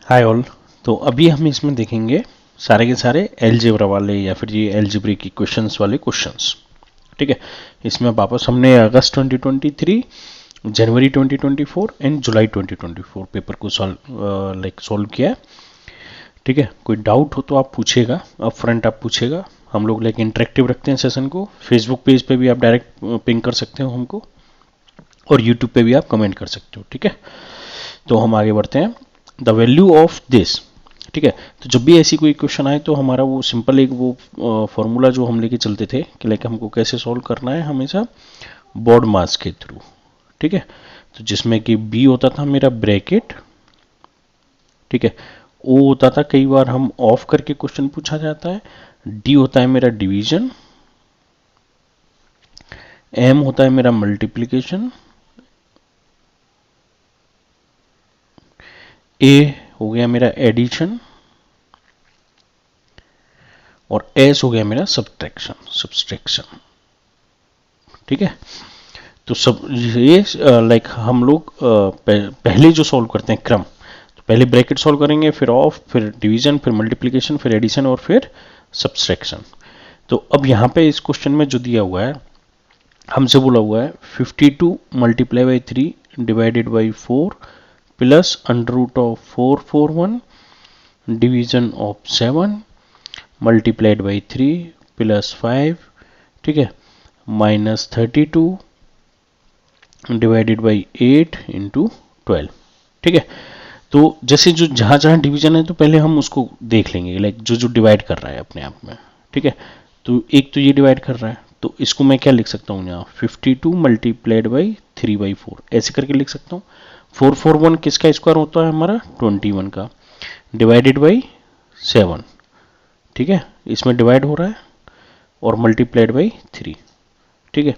Hi all. तो अभी हम इसमें देखेंगे सारे के सारे एलजेब्रा वाले या फिर ये एलजेब्रिक की क्वेश्चंस वाले क्वेश्चंस। ठीक है, इसमें वापस हमने अगस्त 2023, जनवरी 2024 एंड जुलाई 2024 पेपर को सॉल्व किया है। ठीक है, कोई डाउट हो तो आप पूछेगा, अप फ्रंट आप पूछेगा। हम लोग इंटरेक्टिव रखते हैं सेशन को। फेसबुक पेज पे भी आप डायरेक्ट पिंग कर सकते हो हमको, और यूट्यूब पे भी आप कमेंट कर सकते हो। ठीक है, तो हम आगे बढ़ते हैं। The value of this. ठीक है, तो जब भी ऐसी कोई क्वेश्चन आए तो हमारा वो सिंपल एक वो फॉर्मूला जो हम लेके चलते थे कि हमको कैसे सॉल्व करना है, हमेशा बोर्ड मास के थ्रू। ठीक है, तो जिसमें कि बी होता था मेरा ब्रैकेट। ठीक है, ओ होता था कई बार हम ऑफ करके क्वेश्चन पूछा जाता है। डी होता है मेरा डिवीजन। एम होता है मेरा मल्टीप्लिकेशन। ए हो गया मेरा एडिशन, और एस हो गया मेरा सब्सट्रैक्शन। ठीक है, तो सब ये हम लोग पहले जो सॉल्व करते हैं क्रम, तो पहले ब्रैकेट सॉल्व करेंगे, फिर ऑफ, फिर डिवीजन, फिर मल्टीप्लिकेशन, फिर एडिशन और फिर सब्सट्रैक्शन। तो अब यहाँ पे इस क्वेश्चन में जो दिया हुआ है, हमसे बोला हुआ है 52 multiply by 3 divided by 4 plus under root of 441 division of 7 multiplied by 3 plus 5। ठीक है, माइनस 32 डिवाइडेड बाई 8 इंटू 12। ठीक है, तो जैसे जो जहां जहां डिवीजन है तो पहले हम उसको देख लेंगे, जो जो डिवाइड कर रहा है अपने आप में। ठीक है, तो एक तो ये डिवाइड कर रहा है, तो इसको मैं क्या लिख सकता हूँ यहाँ 52 मल्टीप्लाइड बाई 3/4 ऐसे करके लिख सकता हूँ। 441 किसका स्क्वायर होता है हमारा 21 का, डिवाइडेड बाई 7। ठीक है, इसमें डिवाइड हो रहा है, और मल्टीप्लाइड बाई 3। ठीक है,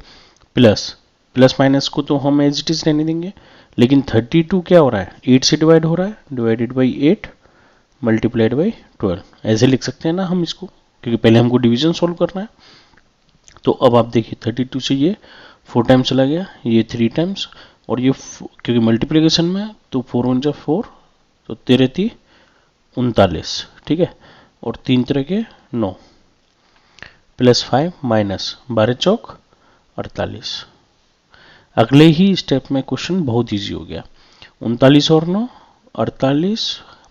प्लस प्लस माइनस को तो हम एज इट इज रहने देंगे, लेकिन 32 क्या हो रहा है 8 से डिवाइड हो रहा है, डिवाइडेड बाई 8 मल्टीप्लाइड बाई 12 ऐसे लिख सकते हैं ना हम इसको, क्योंकि पहले हमको डिवीजन सॉल्व करना है। तो अब आप देखिए 32 से ये 4 टाइम्स चला गया, ये 3 टाइम्स, और ये क्योंकि मल्टीप्लिकेशन में है तो 4 1 4, तो 13 39। ठीक है, और 3 तरह के 9, प्लस 5 माइनस 12 चौक 48। अगले ही स्टेप में क्वेश्चन बहुत इजी हो गया। 39 और 9 48,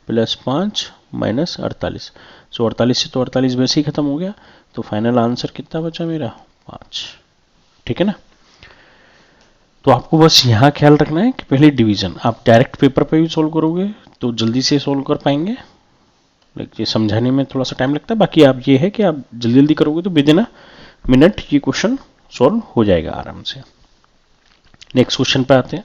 प्लस 5 माइनस 48। सो 48 से तो 48 वैसे ही खत्म हो गया, तो फाइनल आंसर कितना बचा मेरा 5। ठीक है ना, तो आपको बस यहाँ ख्याल रखना है कि पहले डिवीजन, आप डायरेक्ट पेपर पे भी सोल्व करोगे तो जल्दी से सोल्व कर पाएंगे, ये समझाने में थोड़ा सा टाइम लगता है। बाकी आप ये है कि आप जल्दी जल्दी करोगे तो विद इन अ मिनट ये क्वेश्चन सॉल्व हो जाएगा आराम से। नेक्स्ट क्वेश्चन पे आते हैं।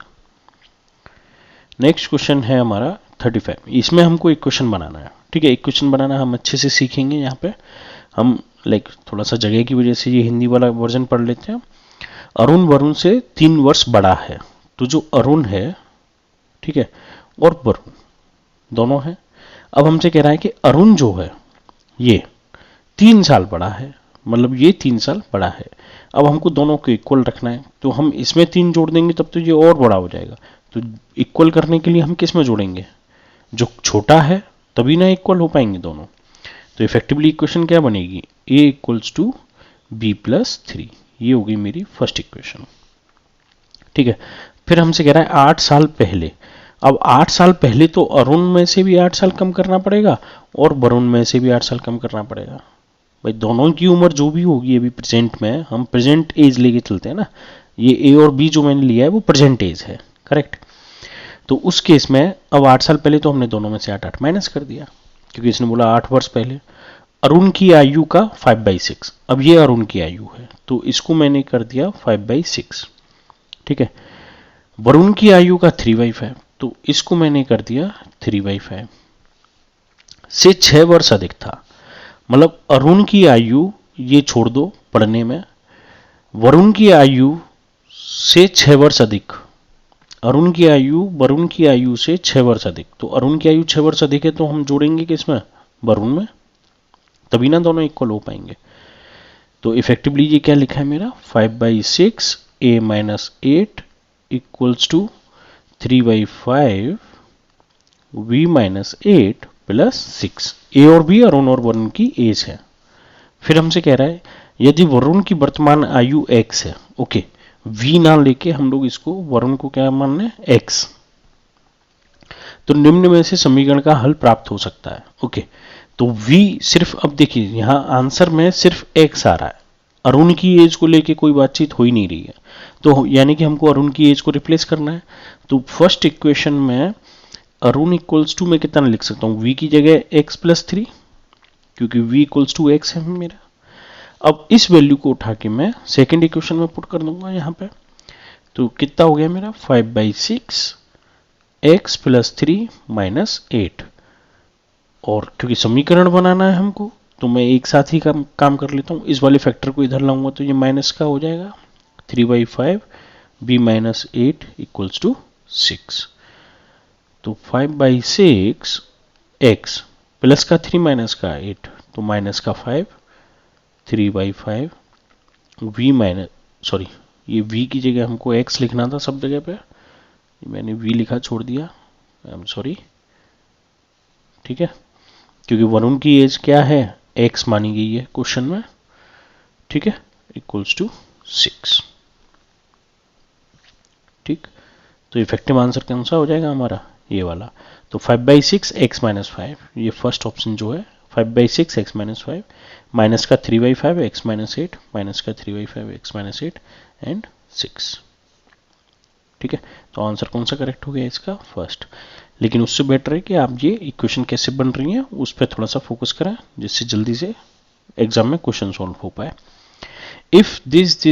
नेक्स्ट क्वेश्चन है हमारा 35। इसमें हमको एक क्वेश्चन बनाना है। ठीक है, एक क्वेश्चन बनाना हम अच्छे से सीखेंगे। यहाँ पे हम थोड़ा सा जगह की वजह से ये हिंदी वाला वर्जन पढ़ लेते हैं। अरुण वरुण से 3 वर्ष बड़ा है। तो जो अरुण है, ठीक है, और वरुण दोनों है। अब हमसे कह रहा है कि अरुण जो है ये 3 साल बड़ा है, मतलब ये 3 साल बड़ा है। अब हमको दोनों को इक्वल रखना है, तो हम इसमें 3 जोड़ देंगे तब तो ये और बड़ा हो जाएगा। तो इक्वल करने के लिए हम किस में जोड़ेंगे, जो छोटा है, तभी ना इक्वल हो पाएंगे दोनों। तो इफेक्टिवली इक्वेशन क्या बनेगी, a equals to B plus 3। ये होगी मेरी फर्स्ट इक्वेशन। ठीक है, फिर हमसे कह रहा है 8 साल पहले। अब 8 साल पहले तो अरुण में से भी 8 साल कम करना पड़ेगा, और वरुण में से भी 8 साल कम करना पड़ेगा। भाई दोनों की उम्र जो भी होगी अभी प्रेजेंट में, हम प्रेजेंट एज लेके चलते हैं ना। ये ए और बी जो मैंने लिया है वो प्रेजेंट एज है, करेक्ट। तो उस केस में अब 8 साल पहले तो हमने दोनों में से 8 माइनस कर दिया, क्योंकि इसने बोला 8 वर्ष पहले। अरुण की आयु का 5/6। अब ये अरुण की आयु है, तो इसको मैंने कर दिया 5/6। ठीक है, वरुण की आयु का 3/5, तो इसको मैंने कर दिया 3/5 से 6 वर्ष अधिक था। मतलब अरुण की आयु ये छोड़ दो पढ़ने में, वरुण की आयु से 6 वर्ष अधिक। अरुण की आयु वरुण की आयु से 6 वर्ष अधिक, तो अरुण की आयु 6 वर्ष अधिक है तो हम जोड़ेंगे किसमें, वरुण में, तभी ना दोनों इक्वल हो पाएंगे। तो इफेक्टिवली ये क्या लिखा है मेरा 5/6 a-8 equals to 3/5 v minus 8 plus 6। A और बी अरुण और वरुण की एज है। फिर हमसे कह रहा है यदि वरुण की वर्तमान आयु x है, ओके, v ना लेके हम लोग इसको वरुण को क्या मान रहे हैं, x, तो निम्न में से समीकरण का हल प्राप्त हो सकता है। ओके, तो v सिर्फ, अब देखिए यहां आंसर में सिर्फ x आ रहा है, अरुण की एज को लेके कोई बातचीत हो ही नहीं रही है, तो यानी कि हमको अरुण की एज को रिप्लेस करना है। तो फर्स्ट इक्वेशन में अरुण इक्वल्स टू मैं कितना लिख सकता हूं, v की जगह x प्लस 3, क्योंकि v इक्वल्स टू x है मेरा। अब इस वैल्यू को उठा के मैं सेकेंड इक्वेशन में पुट कर दूंगा यहां पे, तो कितना हो गया मेरा 5/6 x प्लस 3 माइनस 8। और क्योंकि समीकरण बनाना है हमको, तो मैं एक साथ ही काम कर लेता हूं, इस वाले फैक्टर को इधर लाऊंगा तो ये माइनस का हो जाएगा 3/5 b माइनस 8 इक्वल्स टू 6। तो 5/6 x प्लस का 3 माइनस का 8, तो माइनस का 5, 3/5 v माइनस, सॉरी ये v की जगह हमको x लिखना था सब जगह पे, मैंने v लिखा छोड़ दिया, आई एम सॉरी, ठीक है, क्योंकि वरुण की एज क्या है, x मानी गई है क्वेश्चन में, ठीक है, इक्वल्स टू 6। ठीक, तो इफेक्टिव आंसर कौन सा हो जाएगा हमारा, ये वाला। तो 5/6 x माइनस 5, ये फर्स्ट ऑप्शन जो है 5/6 x माइनस 5, माइनस का 3/5 x माइनस 8, माइनस का 3/5 x माइनस 8 एंड 6। ठीक है, तो आंसर कौन सा करेक्ट हो गया इसका, फर्स्ट। लेकिन उससे बेटर है कि आप ये इक्वेशन कैसे बन रही हैं उस पर थोड़ा सा फोकस करें, जिससे जल्दी से एग्जाम में क्वेश्चन सॉल्व हो पाए। If this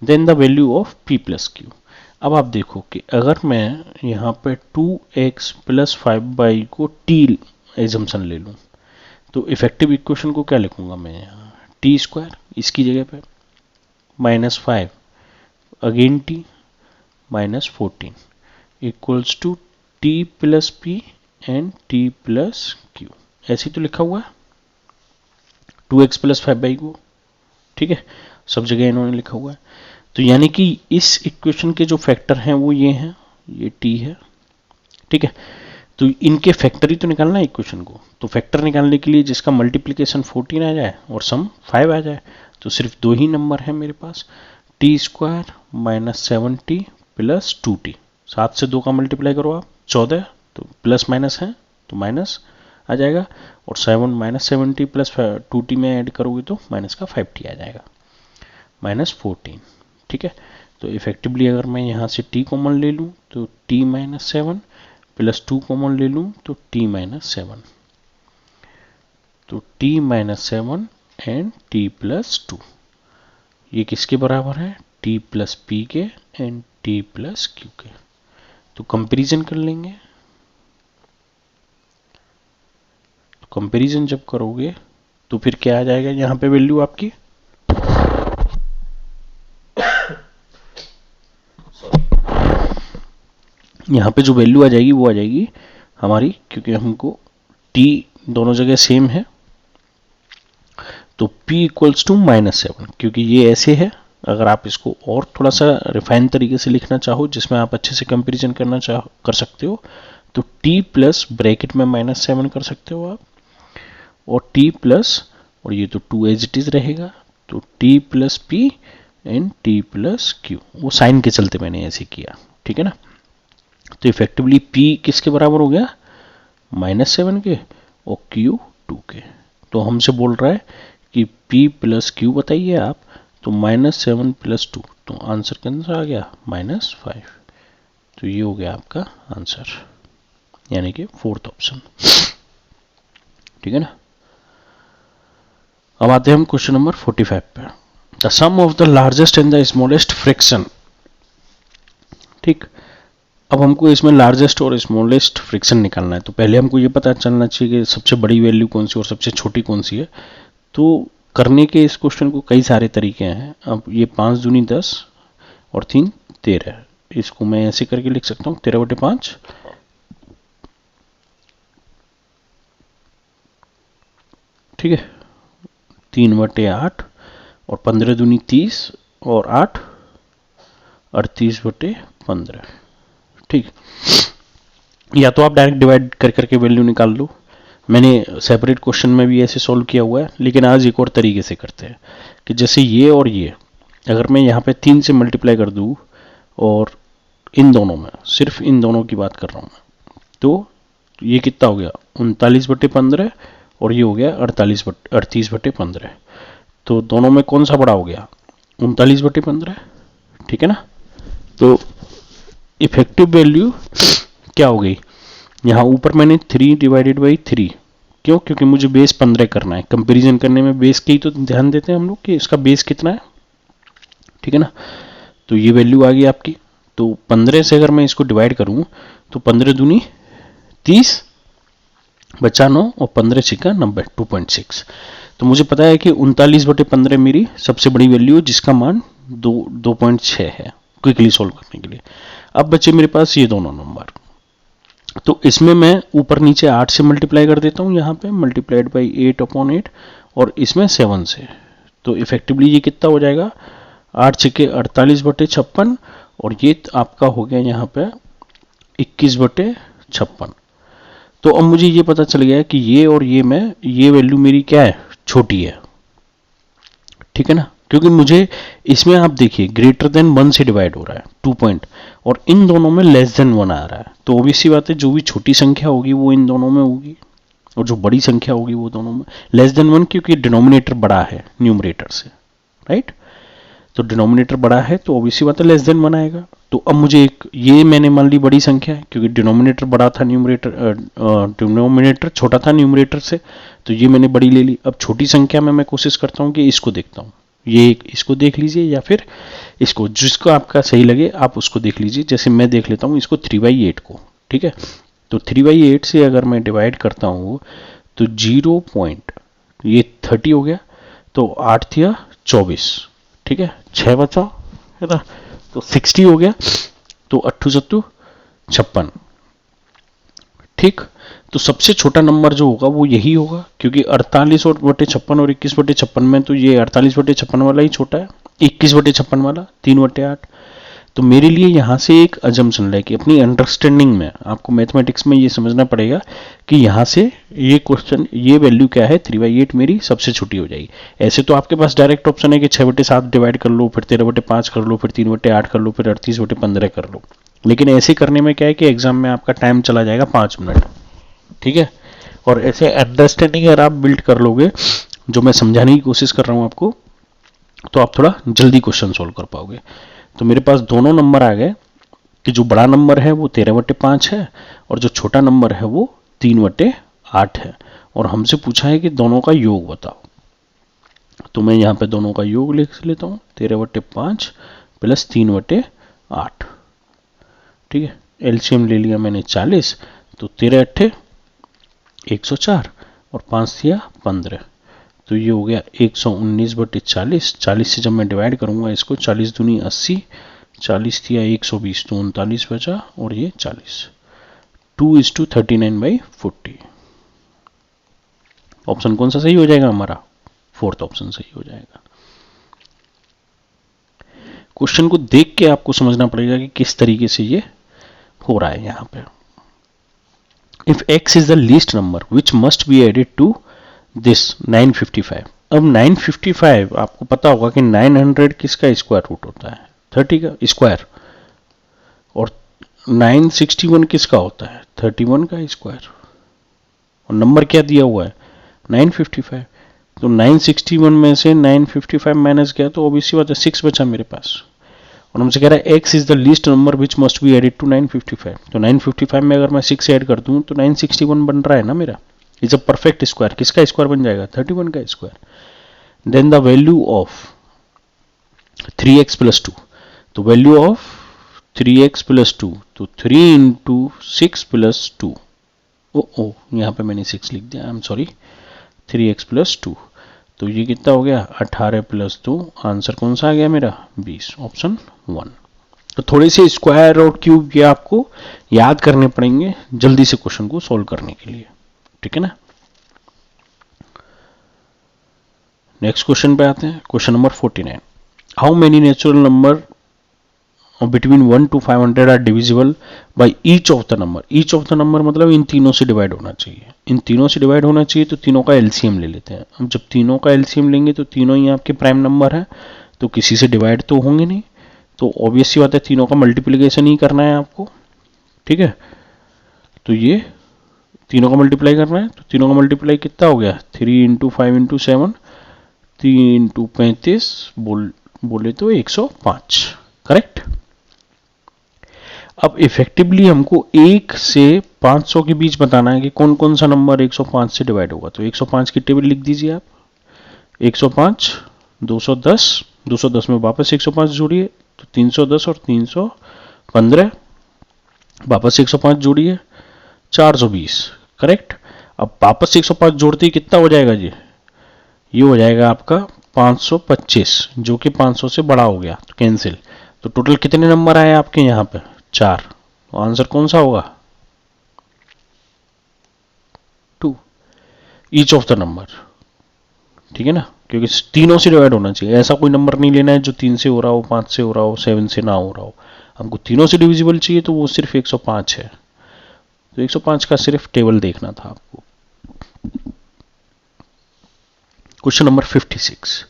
then the value of p plus Q. अब आप देखो कि अगर मैं यहाँ पे 2x प्लस 5y को t एजम्पशन ले लूँ, तो इफेक्टिव इक्वेशन को क्या लिखूंगा मैं यहाँ, टी स्क्वायर इसकी जगह पे, minus 5 again t minus 14 equals to t plus P and t plus Q, ऐसे तो लिखा हुआ है 2x प्लस 5y को, ठीक है, सब जगह इन्होंने लिखा हुआ है। तो यानी कि इस इक्वेशन के जो फैक्टर हैं वो ये हैं, ये t है, ठीक है, तो इनके फैक्टर ही तो निकालना है इक्वेशन को, तो फैक्टर निकालने के लिए जिसका मल्टीप्लिकेशन 14 आ जाए और सम 5 आ जाए, तो सिर्फ दो ही नंबर है मेरे पास, t square minus 7t plus 2t, 7 से 2 का मल्टीप्लाई करो आप 14, तो प्लस माइनस है तो माइनस आ जाएगा, और 7 माइनस 7t प्लस 2t में ऐड करोगे तो माइनस का 5t आ जाएगा, माइनस 14। ठीक है, तो इफेक्टिवली अगर मैं यहाँ से t कॉमन ले लूँ तो t माइनस 7 प्लस 2 कॉमन ले लूँ तो t माइनस 7, तो t minus 7 and t plus 2, ये किसके बराबर है, t प्लस p के एंड t प्लस q के। तो कंपैरिजन कर लेंगे, तो कंपैरिजन जब करोगे तो फिर क्या आ जाएगा यहाँ पे वैल्यू आपकी, यहाँ पे जो वैल्यू आ जाएगी वो आ जाएगी हमारी, क्योंकि हमको t दोनों जगह सेम है, तो p इक्वल्स टू माइनस 7, क्योंकि ये ऐसे है, अगर आप इसको और थोड़ा सा रिफाइन तरीके से लिखना चाहो जिसमें आप अच्छे से कंपैरिजन करना चाहो कर सकते हो, तो t प्लस ब्रैकेट में माइनस 7 कर सकते हो आप, और t प्लस, और ये तो 2 एज इट इज रहेगा, तो t plus p and t plus q, वो साइन के चलते मैंने ऐसे किया, ठीक है ना। तो इफेक्टिवली p किसके बराबर हो गया, माइनस 7 के, और q 2 के। तो हमसे बोल रहा है कि p प्लस क्यू बताइए आप, तो माइनस 7 प्लस 2, तो आंसर कितना सा आ गया, माइनस 5। तो ये हो गया आपका आंसर, यानी कि फोर्थ ऑप्शन, ठीक है ना। अब आते हैं हम क्वेश्चन नंबर 45 पे, the sum of the largest and the smallest fraction. ठीक, अब हमको इसमें लार्जेस्ट और स्मॉलेस्ट फ्रिक्शन निकालना है, तो पहले हमको ये पता चलना चाहिए कि सबसे बड़ी वैल्यू कौन सी और सबसे छोटी कौन सी है। तो करने के इस क्वेश्चन को कई सारे तरीके हैं। अब ये 5 दूनी 10 और 3 13, इसको मैं ऐसे करके लिख सकता हूँ 13/5, ठीक है, 3/8, और 15 दूनी 30 और 8 38/15, ठीक। या तो आप डायरेक्ट डिवाइड कर करके वैल्यू निकाल लो, मैंने सेपरेट क्वेश्चन में भी ऐसे सॉल्व किया हुआ है, लेकिन आज एक और तरीके से करते हैं कि जैसे ये और ये अगर मैं यहाँ पे 3 से मल्टीप्लाई कर दूँ और इन दोनों में, सिर्फ इन दोनों की बात कर रहा हूँ मैं, तो ये कितना हो गया 39/15 और ये हो गया 38/15। तो दोनों में कौन सा बड़ा हो गया 39/15, ठीक है ना। तो इफेक्टिव वैल्यू क्या हो गई, यहाँ ऊपर मैंने 3/3, क्यों, क्योंकि मुझे बेस 15 करना है, कंपैरिजन करने में बेस की तो ध्यान देते हैं हम लोग कि इसका बेस कितना है, ठीक है ना। तो ये वैल्यू आ गई आपकी। तो 15 से अगर मैं इसको डिवाइड करूं तो 15 दूनी 30, बचा 9 और 15 छिका 90, 2.6। तो मुझे पता है कि 39/15 मेरी सबसे बड़ी वैल्यू है जिसका मान 2.6 है क्विकली सोल्व करने के लिए। अब बचे मेरे पास ये दोनों नंबर, तो इसमें मैं ऊपर नीचे 8 से मल्टीप्लाई कर देता हूँ, यहाँ पे मल्टीप्लाइड बाई 8/8 और इसमें 7 से। तो इफेक्टिवली ये कितना हो जाएगा 8 छिके 48/56 और ये आपका हो गया यहाँ पे 21/56। तो अब मुझे ये पता चल गया कि ये और ये वैल्यू मेरी क्या है, छोटी है, ठीक है ना, क्योंकि मुझे इसमें आप देखिए ग्रेटर देन 1 से डिवाइड हो रहा है 2 पॉइंट, और इन दोनों में लेस देन 1 आ रहा है। तो ऑब्वियसली बात है जो भी छोटी संख्या होगी वो इन दोनों में होगी और जो बड़ी संख्या होगी वो दोनों में लेस देन 1, क्योंकि डिनोमिनेटर बड़ा है न्यूमरेटर से, राइट। तो डिनोमिनेटर बड़ा है तो ऑब्वियसली बात है लेस देन 1 आएगा। तो अब मुझे एक ये मैंने मान ली बड़ी संख्या है क्योंकि डिनोमिनेटर बड़ा था डिनोमिनेटर छोटा था न्यूमरेटर से, तो ये मैंने बड़ी ले ली। अब छोटी संख्या में मैं कोशिश करता हूँ कि इसको देखता हूँ, ये इसको देख लीजिए या फिर इसको, जिसको आपका सही लगे आप उसको देख लीजिए। जैसे मैं देख लेता हूँ इसको 3/8 को, ठीक है। तो 3/8 से अगर मैं डिवाइड करता हूँ तो 0 पॉइंट ये 30 हो गया, तो 8 थिया 24, ठीक है, 6 बचा है ना, तो 60 हो गया, तो 8 सत्तू 56, ठीक। तो सबसे छोटा नंबर जो होगा वो यही होगा क्योंकि 48/56 और 21/56 में तो ये 48/56 वाला ही छोटा है, 21/56 वाला 3/8। तो मेरे लिए यहाँ से एक अजम्पशन है कि अपनी अंडरस्टैंडिंग में आपको मैथमेटिक्स में ये समझना पड़ेगा कि यहाँ से ये क्वेश्चन ये वैल्यू क्या है 3/8 मेरी सबसे छोटी हो जाएगी। ऐसे तो आपके पास डायरेक्ट ऑप्शन है कि 6/7 डिवाइड कर लो, फिर 13/5 कर लो, फिर 3/8 कर लो, फिर 38/15 कर लो, लेकिन ऐसे करने में क्या है कि एग्जाम में आपका टाइम चला जाएगा 5 मिनट, ठीक है। और ऐसे अंडरस्टैंडिंग अगर आप बिल्ड कर लोगे जो मैं समझाने की कोशिश कर रहा हूँ आपको, तो आप थोड़ा जल्दी क्वेश्चन सोल्व कर पाओगे। तो मेरे पास दोनों नंबर आ गए कि जो बड़ा नंबर है वो 13/5 है और जो छोटा नंबर है वो 3/8 है, और हमसे पूछा है कि दोनों का योग बताओ। तो मैं यहाँ पे दोनों का योग लिख लेता हूँ 13/5 प्लस 3/8, ठीक है। एलसीएम ले लिया मैंने 40, तो 13 अट्ठे 104 और 5 दिया 15, तो ये हो गया 119/40। 40 से जब मैं डिवाइड करूंगा इसको 40 दूनी 80, 40 दिया 120, तो 39 बचा और ये 40, 2:39/40। ऑप्शन कौन सा सही हो जाएगा हमारा, फोर्थ ऑप्शन सही हो जाएगा। क्वेश्चन को देख के आपको समझना पड़ेगा कि किस तरीके से ये हो रहा है यहाँ पे। If x is the least number which must be added to this 955। अब 955 आपको पता होगा कि 900 किसका स्क्वायर रूट होता है 30 का स्क्वायर, और 961 किसका होता है 31 का स्क्वायर, और नंबर क्या दिया हुआ है 955। तो 961 में से 955 माइनस किया तो ऑब्वियसली बात है 6 बचा मेरे पास, और हमसे कह रहा है x is the least number which must be added to 955। तो 955 में अगर मैं 6 ऐड कर दूं तो 961 बन रहा है ना मेरा, इज अ परफेक्ट स्क्वायर। किसका स्क्वायर बन जाएगा 31 का square. Then the value of 3x plus 2, तो वैल्यू ऑफ 3x प्लस 2, तो 3 इंटू 6 प्लस 2, ओ यहाँ पे मैंने 6 लिख दिया, आई एम सॉरी, 3x प्लस 2, तो ये कितना हो गया 18 प्लस 2, आंसर कौन सा आ गया मेरा 20, ऑप्शन 1। तो थोड़े से स्क्वायर और क्यूब ये आपको याद करने पड़ेंगे जल्दी से क्वेश्चन को सॉल्व करने के लिए, ठीक है ना। नेक्स्ट क्वेश्चन पे आते हैं, question number 49। How many natural number between 1 to 500 are divisible by each of the number. Each of the number मतलब इन तीनों से डिवाइड होना चाहिए, इन तीनों से डिवाइड होना चाहिए, तो तीनों का एलसीएम ले लेते हैं। अब जब तीनों का एलसीएम लेंगे तो तीनों ही आपके प्राइम नंबर है, तो किसी से डिवाइड तो होंगे नहीं, तो ऑब्वियस सी बात है तीनों का मल्टीप्लिकेशन ही करना है आपको, ठीक है। तो ये तीनों का मल्टीप्लाई करना है, तो तीनों का मल्टीप्लाई कितना हो गया, 3 इंटू 5 इंटू 7, 3 इंटू 35 बोले तो 105, करेक्ट। अब इफेक्टिवली हमको 1 से 500 के बीच बताना है कि कौन कौन सा नंबर 105 से डिवाइड होगा। तो 105 की टेबल लिख दीजिए आप, 105, 210, 210 में वापस 105 जोड़िए तो 310 और 315, वापस 105 जोड़िए 420, करेक्ट। अब वापस 105 जोड़ते ही कितना हो जाएगा जी, ये हो जाएगा आपका 525, जो कि 500 से बड़ा हो गया, तो कैंसिल। तो टोटल कितने नंबर आए आपके यहाँ पे, 4। तो आंसर कौन सा होगा, 2, ईच ऑफ द नंबर, ठीक है ना, क्योंकि तीनों से डिवाइड होना चाहिए। ऐसा कोई नंबर नहीं लेना है जो 3 से हो रहा हो, 5 से हो रहा हो, 7 से ना हो रहा हो, हमको तीनों से डिविजिबल चाहिए, तो वो सिर्फ 105 है। तो 105 का सिर्फ टेबल देखना था आपको। क्वेश्चन नंबर 56,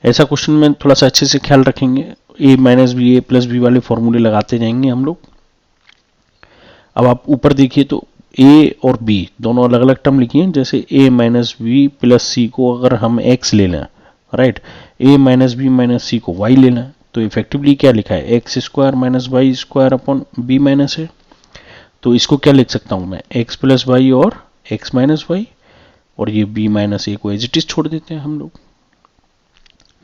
ऐसा क्वेश्चन में थोड़ा सा अच्छे से ख्याल रखेंगे, a minus B, A plus B वाले फॉर्मूले लगाते जाएंगे हम लोग। अब आप ऊपर देखिए तो a और b दोनों अलग अलग टर्म लिखिए, जैसे a minus b plus c को अगर हम x ले लें, right, a minus b minus c को y ले लें, तो इफेक्टिवली क्या लिखा है, x square minus y square upon b minus है। तो इसको क्या लिख सकता हूं मैं, x प्लस वाई और x माइनस वाई, और ये b माइनस ए को एज इट इज छोड़ देते हैं हम लोग,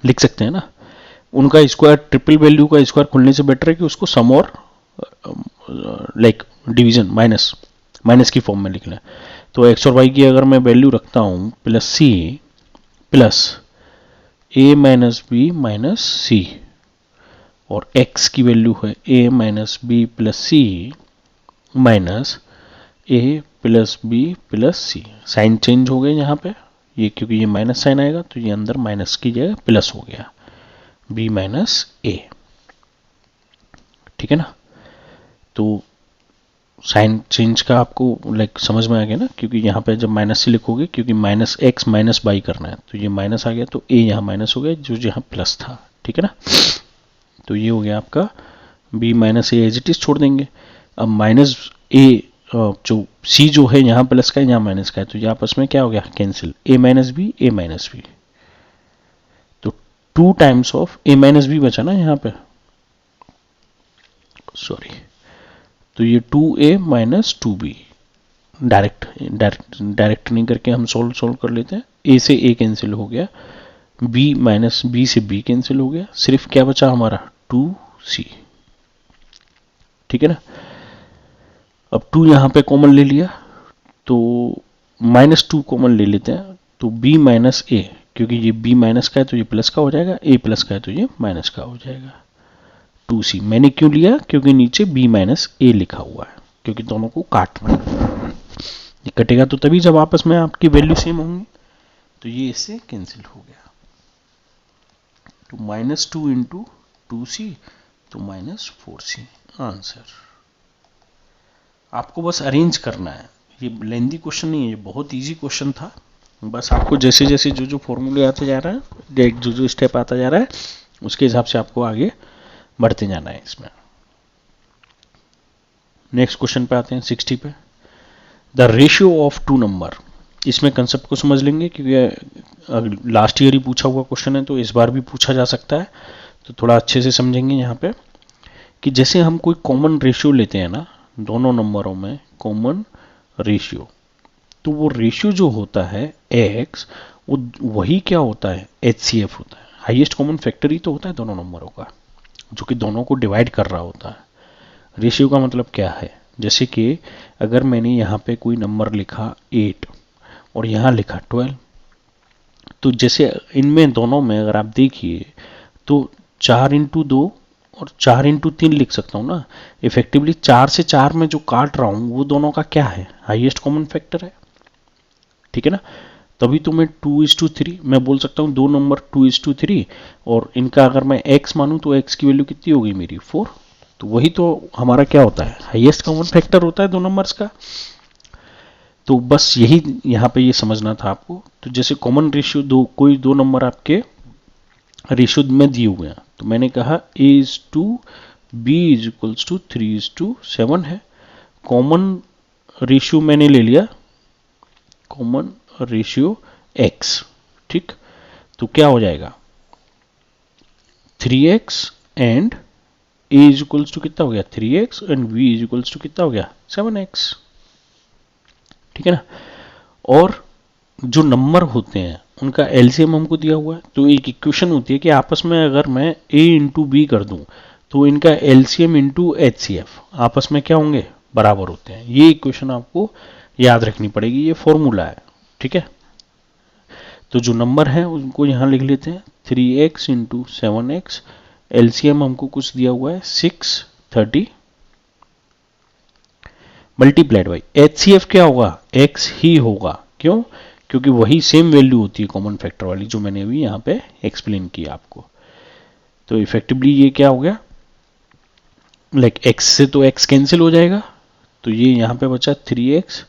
लिख सकते हैं ना। उनका स्क्वायर ट्रिपल वैल्यू का स्क्वायर खुलने से बेटर है कि उसको सम और लाइक डिवीजन माइनस की फॉर्म में लिख लें। तो एक्स और वाई की अगर मैं वैल्यू रखता हूं प्लस सी प्लस ए माइनस बी माइनस सी, और एक्स की वैल्यू है ए minus b plus C minus ए प्लस बी प्लस सी। साइन चेंज हो गए यहाँ पे, ये क्योंकि ये माइनस साइन आएगा तो ये अंदर माइनस की जगह प्लस हो गया, b माइनस ए, ठीक है ना। तो साइन चेंज का आपको लाइक समझ में आ गया ना, क्योंकि यहाँ पे जब माइनस से लिखोगे, क्योंकि माइनस एक्स माइनस बाई करना है, तो ये माइनस आ गया, तो a यहाँ माइनस हो गया जो यहाँ प्लस था, ठीक है ना। तो ये हो गया आपका b minus A, as it is छोड़ देंगे। अब माइनस ए जो c जो है यहाँ प्लस का है यहाँ माइनस का है, तो ये आपस में क्या हो गया, cancel, a minus B A minus B, तो 2 times of a minus B बचा ना यहाँ पे, सॉरी, तो ये 2a माइनस 2b, डायरेक्ट नहीं करके हम सोल्व कर लेते हैं। a से a कैंसिल हो गया, b माइनस b से b कैंसिल हो गया, सिर्फ क्या बचा हमारा 2c, ठीक है ना। अब 2 यहां पे कॉमन ले लिया, तो माइनस 2 कॉमन ले लेते हैं, तो b माइनस ए, क्योंकि ये b माइनस का है तो ये प्लस का हो जाएगा, a प्लस का है तो ये माइनस का हो जाएगा, 2c। मैंने क्यों लिया, क्योंकि नीचे b माइनस ए लिखा हुआ है, क्योंकि दोनों को काटना है, ये कटेगा तो तभी जब आपस में आपकी वैल्यू सेम होंगी, तो ये इससे कैंसिल हो गया, तो माइनस 2 इंटू 2c, तो माइनस 4c आंसर। आपको बस अरेंज करना है, ये लेंथी क्वेश्चन नहीं है, ये बहुत इजी क्वेश्चन था। बस आपको जैसे जैसे जो फॉर्मूले आते जा रहा है, जो स्टेप आता जा रहा है, उसके हिसाब से आपको आगे बढ़ते जाना है इसमें। नेक्स्ट क्वेश्चन पे आते हैं 60 पे, द रेशियो ऑफ 2 नंबर। इसमें कंसेप्ट को समझ लेंगे, क्योंकि लास्ट ईयर ही पूछा हुआ क्वेश्चन है, तो इस बार भी पूछा जा सकता है, तो थोड़ा अच्छे से समझेंगे यहाँ पे कि जैसे हम कोई कॉमन रेशियो लेते हैं ना, दोनों नंबरों में कॉमन रेशियो, तो वो रेशियो जो होता है x, वो वही क्या होता है, HCF होता है, हाईएस्ट कॉमन फैक्टर ही तो होता है दोनों नंबरों का, जो कि दोनों को डिवाइड कर रहा होता है। रेशियो का मतलब क्या है, जैसे कि अगर मैंने यहाँ पे कोई नंबर लिखा 8 और यहाँ लिखा 12, तो जैसे इनमें दोनों में अगर आप देखिए तो 4 इंटू 2 और 4 इंटू 3 लिख सकता हूँ ना। इफेक्टिवली 4 से 4 में जो काट रहा हूँ वो दोनों का क्या है, हाईएस्ट कॉमन फैक्टर है, ठीक है ना। तभी तो मैं 2:3 मैं बोल सकता हूँ, दो नंबर 2:3, और इनका अगर मैं x मानूं तो x की वैल्यू कितनी होगी मेरी 4। तो वही तो हमारा क्या होता है, हाईएस्ट कॉमन फैक्टर होता है दो नंबर्स का। तो बस यही यहाँ पे ये समझना था आपको। तो जैसे कॉमन रेशियो कोई दो नंबर आपके रेशियो में दिए हुए हैं, तो मैंने कहा A:2 B=3:7 है। कॉमन रेशियो मैंने ले लिया, कॉमन रेशियो x, ठीक। तो क्या हो जाएगा 3x एंड A=टू कितना हो गया 3x एंड B=टू कितना हो गया 7x, ठीक है ना। और जो नंबर होते हैं उनका एलसीएम हमको दिया हुआ है, तो एक इक्वेशन होती है कि आपस में अगर मैं a इंटू बी कर दूं तो इनका एलसीएम इंटू एचसीएफ आपस में क्या होंगे, बराबर होते हैं। ये इक्वेशन आपको याद रखनी पड़ेगी, ये फॉर्मूला है, ठीक है। तो जो नंबर है उनको यहां लिख लेते हैं 3x इंटू 7x, एलसीएम हमको कुछ दिया हुआ है 630 मल्टीप्लाइड बाई एचसीएफ क्या होगा x ही होगा, क्यों, क्योंकि वही सेम वैल्यू होती है कॉमन फैक्टर वाली जो मैंने अभी यहाँ पे एक्सप्लेन किया आपको। तो इफेक्टिवली ये क्या हो गया, लाइक x से तो x कैंसिल हो जाएगा, तो ये यहाँ पे बचा 3x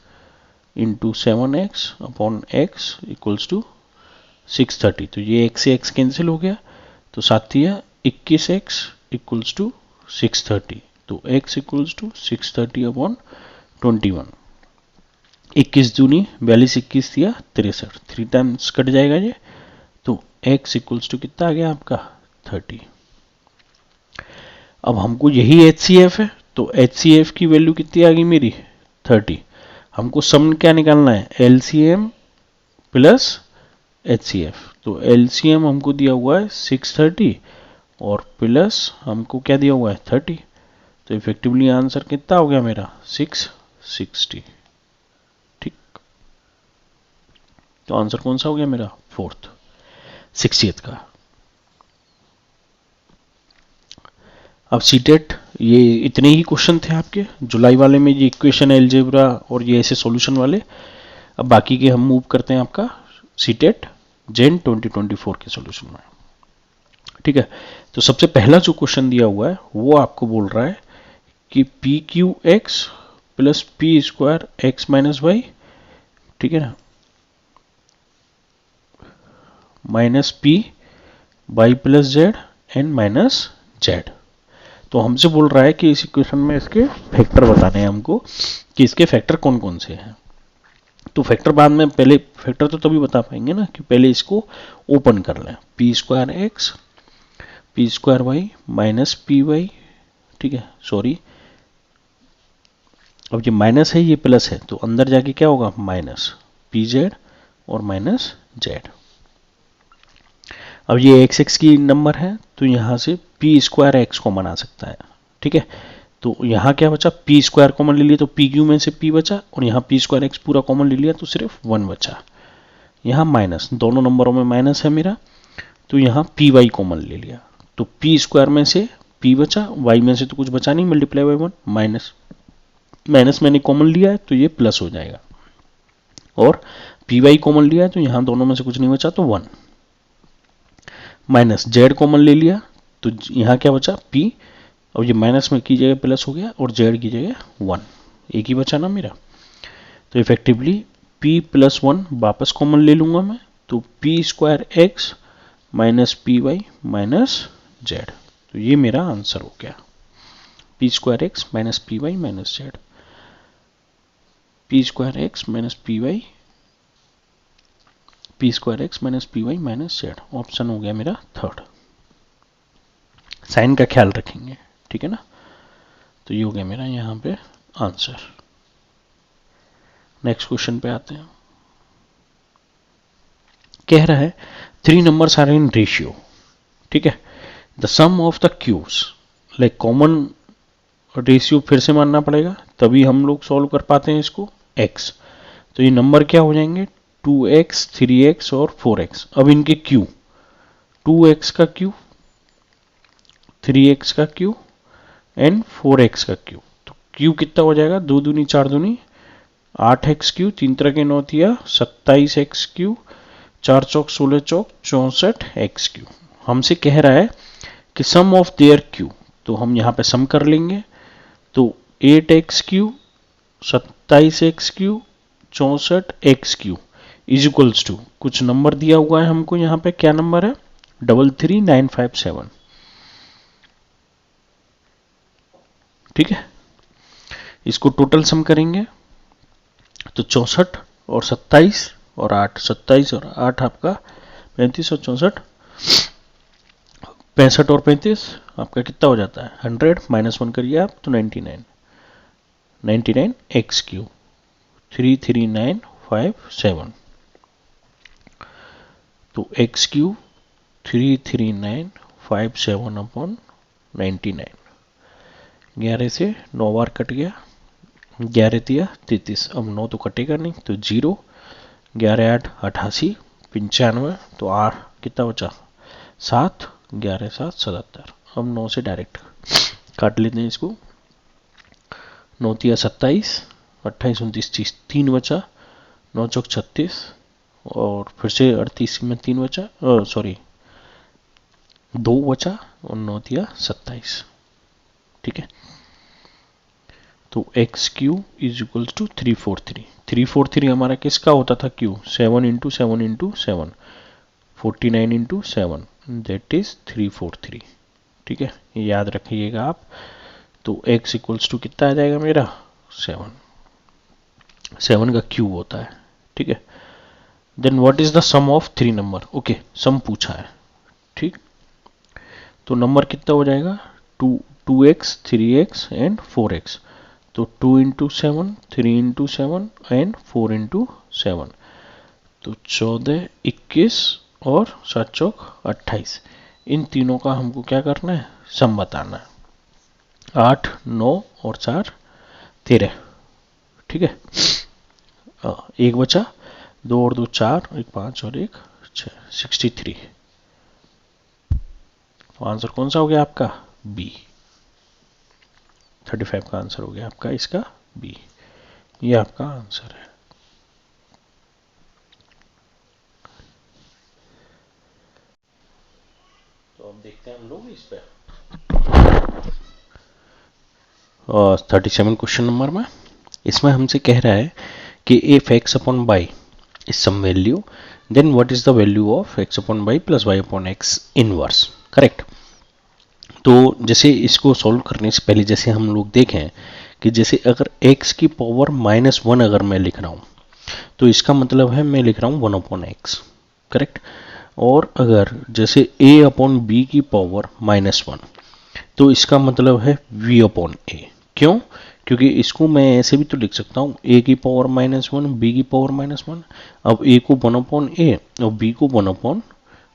into 7x upon x equals to 630। तो ये x से x कैंसिल हो गया, तो साथ ही 21x इक्वल्स टू 630। तो x इक्वल्स टू 630 अपॉन 21, 21 दूनी 42, 21 दिया 63, 3 टाइम्स कट जाएगा ये, तो x इक्वल्स टू कितना आ गया आपका 30। अब हमको यही HCF है, तो HCF की वैल्यू कितनी आ गई मेरी 30। हमको सम क्या निकालना है LCM प्लस HCF, तो LCM हमको दिया हुआ है 630 और प्लस हमको क्या दिया हुआ है 30। तो इफेक्टिवली आंसर कितना हो गया मेरा 660, ठीक। तो आंसर कौन सा हो गया मेरा फोर्थ 60th का। अब सीटेट ये इतने ही क्वेश्चन थे आपके जुलाई वाले में, ये इक्वेशन एलजेब्रा और ये ऐसे सॉल्यूशन वाले। अब बाकी के हम मूव करते हैं आपका सीटेट जेन 2024 के सॉल्यूशन में, ठीक है। तो सबसे पहला जो क्वेश्चन दिया हुआ है वो आपको बोल रहा है कि P Q X plus P square X minus Y, ठीक है ना, minus P Y plus Z and minus Z. तो हमसे बोल रहा है कि इस इक्वेशन में इसके फैक्टर बताने हैं हमको कि इसके फैक्टर कौन कौन से हैं। तो फैक्टर बाद में, पहले फैक्टर तो तभी बता पाएंगे ना कि पहले इसको ओपन कर लें, P square X P square Y minus P Y, ठीक है, सॉरी अब ये माइनस है ये प्लस है, तो अंदर जाके क्या होगा माइनस पी जेड और माइनस जेड। अब ये एक्स एक्स की नंबर है, तो यहां से पी स्क्वायर एक्स कॉमन आ सकता है, ठीक है। तो यहाँ क्या बचा पी स्क्वायर कॉमन ले लिया तो पी क्यू में से पी बचा, और यहाँ पी स्क्वायर एक्स पूरा कॉमन ले लिया तो सिर्फ 1 बचा। यहाँ माइनस, दोनों नंबरों में माइनस है मेरा, तो यहाँ पी वाई कॉमन ले लिया, तो पी स्क्वायर में से पी बचा, वाई में से तो कुछ बचा नहीं, मल्टीप्लाई बाई 1 माइनस, माइनस मैंने कॉमन लिया है तो ये प्लस हो जाएगा, और पी वाई कॉमन लिया है तो यहाँ दोनों में से कुछ नहीं बचा तो 1, माइनस जेड कॉमन ले लिया तो यहाँ क्या बचा पी, और ये माइनस में की जगह प्लस हो गया और जेड की जगह 1, एक ही बचा ना मेरा। तो इफेक्टिवली p प्लस 1 वापस कॉमन ले लूंगा मैं, तो P square X minus P Y minus Z. तो ये मेरा आंसर हो गया, P square X minus P Y minus Z, P square X minus P Y, P square X minus P Y minus Z. Option हो गया मेरा third. Sign का ख्याल रखेंगे, ठीक है ना। तो ये हो गया मेरा यहाँ पे आंसर। नेक्स्ट क्वेश्चन पे आते हैं। कह रहा है 3 नंबर्स आर इन रेशियो, ठीक है, the sum of the cubes, like common ratio फिर से मानना पड़ेगा तभी हम लोग सॉल्व कर पाते हैं इसको x। तो ये नंबर क्या हो जाएंगे 2x 3x और 4x। अब इनके क्यू 2x का क्यू 3x का क्यू एंड 4x का क्यू, तो क्यू कितना हो जाएगा 2 दूनी 4 दूनी 8x3 3 तरह के 9 दिया 27x3 4 चौक 16 चौक 64x3। हमसे कह रहा है कि सम ऑफ देयर क्यू, तो हम यहाँ पे सम कर लेंगे। तो 8x3 27x3 64x3 is equals to कुछ नंबर दिया हुआ है हमको यहाँ पे, क्या नंबर है 33957। ठीक है, इसको टोटल सम करेंगे तो 64 और 27 और 8, 27 और 8 आपका 35 और 64 65 और 35 आपका कितना हो जाता है 100, -1 करिए आप तो 99x3 33957। तो x3 33957 अपॉन 99। 11 से 9 बार कट गया, 11 दिया 33, अब 9 तो कटेगा नहीं तो 0, 11 8 88 95, तो आर कितना बचा 7, 11 7 77। अब 9 से डायरेक्ट काट लेते हैं इसको, 9 दिया 27, 28 29 30, 3 बचा, 9 चौक 36 और फिर से 38 में 3 बचा, सॉरी 2 बचा और 9 दिया 27। ठीक है, तो x3 इज इक्वल टू 343। 343 हमारा किसका होता था q, 7 into 7 into 7, 49 into 7, that is 343। ठीक है, ये याद रखिएगा आप। तो x इक्वल्स टू कितना आ जाएगा मेरा 7, 7 का क्यूब होता है। ठीक है, then what is the sum of 3 number, okay sum पूछा है। ठीक, तो नंबर कितना हो जाएगा 2x 3x एंड 4x, तो 2 इंटू 7, 3 इंटू 7 एंड 4 इंटू 7, तो 14 21 और 7 चौक 28। इन तीनों का हमको क्या करना है सम बताना है, 8 9 और 4 13। ठीक है, एक बचा, 2 और 2 4, एक 5 और एक 6, 63। तो आंसर कौन सा हो गया आपका बी, 35 का आंसर हो गया आपका इसका बी। ये आपका आंसर है। तो अब देखते हैं हम लोग इस पे 37 क्वेश्चन नंबर में। इसमें हमसे कह रहा है कि if x upon y is sum value then what is the value of x upon y plus y upon x inverse. Correct. तो जैसे इसको सॉल्व करने से पहले जैसे हम लोग देखें कि जैसे अगर x की पावर -1 अगर मैं लिख रहा हूँ तो इसका मतलब है मैं लिख रहा हूँ 1 अपॉन x। करेक्ट। और अगर जैसे a अपॉन b की पावर -1 तो इसका मतलब है v अपॉन a। क्यों? क्योंकि इसको मैं ऐसे भी तो लिख सकता हूँ a की पावर -1 b की पावर -1। अब a को 1 अपॉन a और b को 1 अपॉन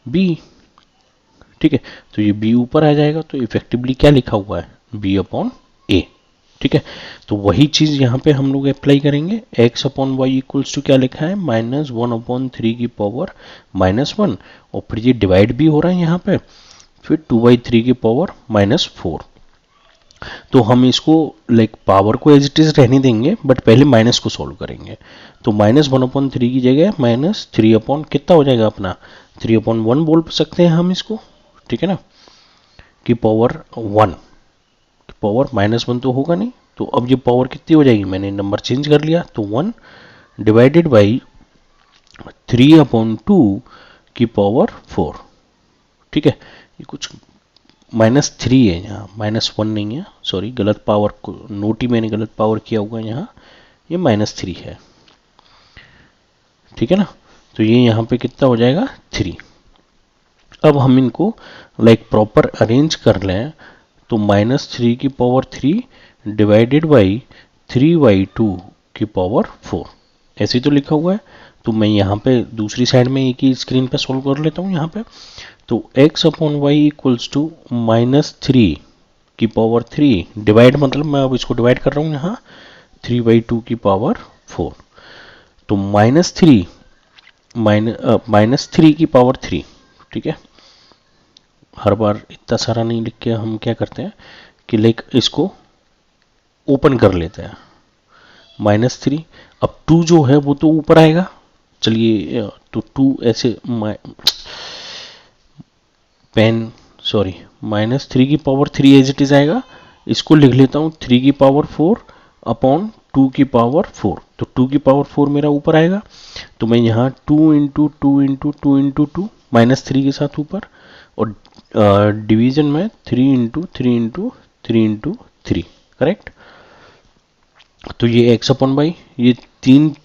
b। ठीक है, तो ये b ऊपर आ जाएगा, तो इफेक्टिवली क्या लिखा हुआ है b अपॉन a। ठीक है, तो वही चीज यहाँ पे हम लोग अप्लाई करेंगे। x upon Y equals to क्या लिखा है -1 अपॉन 3 की पावर -1 और फिर ये डिवाइड भी हो रहा है यहाँ पे, फिर 2/3 की पावर -4। तो हम इसको लाइक पावर को एज इट इज रहने देंगे बट पहले माइनस को सॉल्व करेंगे। तो -1 अपॉन 3 की जगह -3 अपॉन कितना हो जाएगा अपना 3 अपॉन 1 बोल सकते हैं हम इसको। ठीक है ना, कि पावर 1, पावर -1 तो होगा नहीं, तो अब ये पावर कितनी हो जाएगी, मैंने नंबर चेंज कर लिया तो 1 डिवाइडेड बाई 3 अपॉन 2 की पावर 4। ठीक है, ये कुछ -3 है यहाँ, -1 नहीं है, सॉरी गलत पावर को नोट ही मैंने गलत पावर किया हुआ है यहाँ, ये -3 है। ठीक है ना, तो ये यहाँ पे कितना हो जाएगा 3। अब हम इनको लाइक प्रॉपर अरेंज कर लें तो -3 की पावर 3 डिवाइडेड बाई 3/2 की पावर 4 ऐसे तो लिखा हुआ है। तो मैं यहाँ पे दूसरी साइड में एक ही स्क्रीन पे सोल्व कर लेता हूँ यहाँ पे। तो x upon Y equals to -3 की पावर 3 डिवाइड, मतलब मैं अब इसको डिवाइड कर रहा हूँ यहाँ 3/2 की पावर 4। तो -3 की पावर 3। ठीक है, हर बार इतना सारा नहीं लिख के हम क्या करते हैं कि लाइक इसको ओपन कर लेते हैं -3। अब 2 जो है वो तो ऊपर आएगा, चलिए तो 2 ऐसे -3 की पावर 3 एज इट इज आएगा, इसको लिख लेता हूँ 3 की पावर 4 अपॉन 2 की पावर 4, तो 2 की पावर 4 मेरा ऊपर आएगा, तो मैं यहाँ 2 इंटू 2 इंटू 2 इंटू 2 -3 के साथ ऊपर, और डिवीजन में 3 इंटू 3 इंटू 3 इंटू 3, करेक्ट। तो ये x अपॉन बाई, ये 3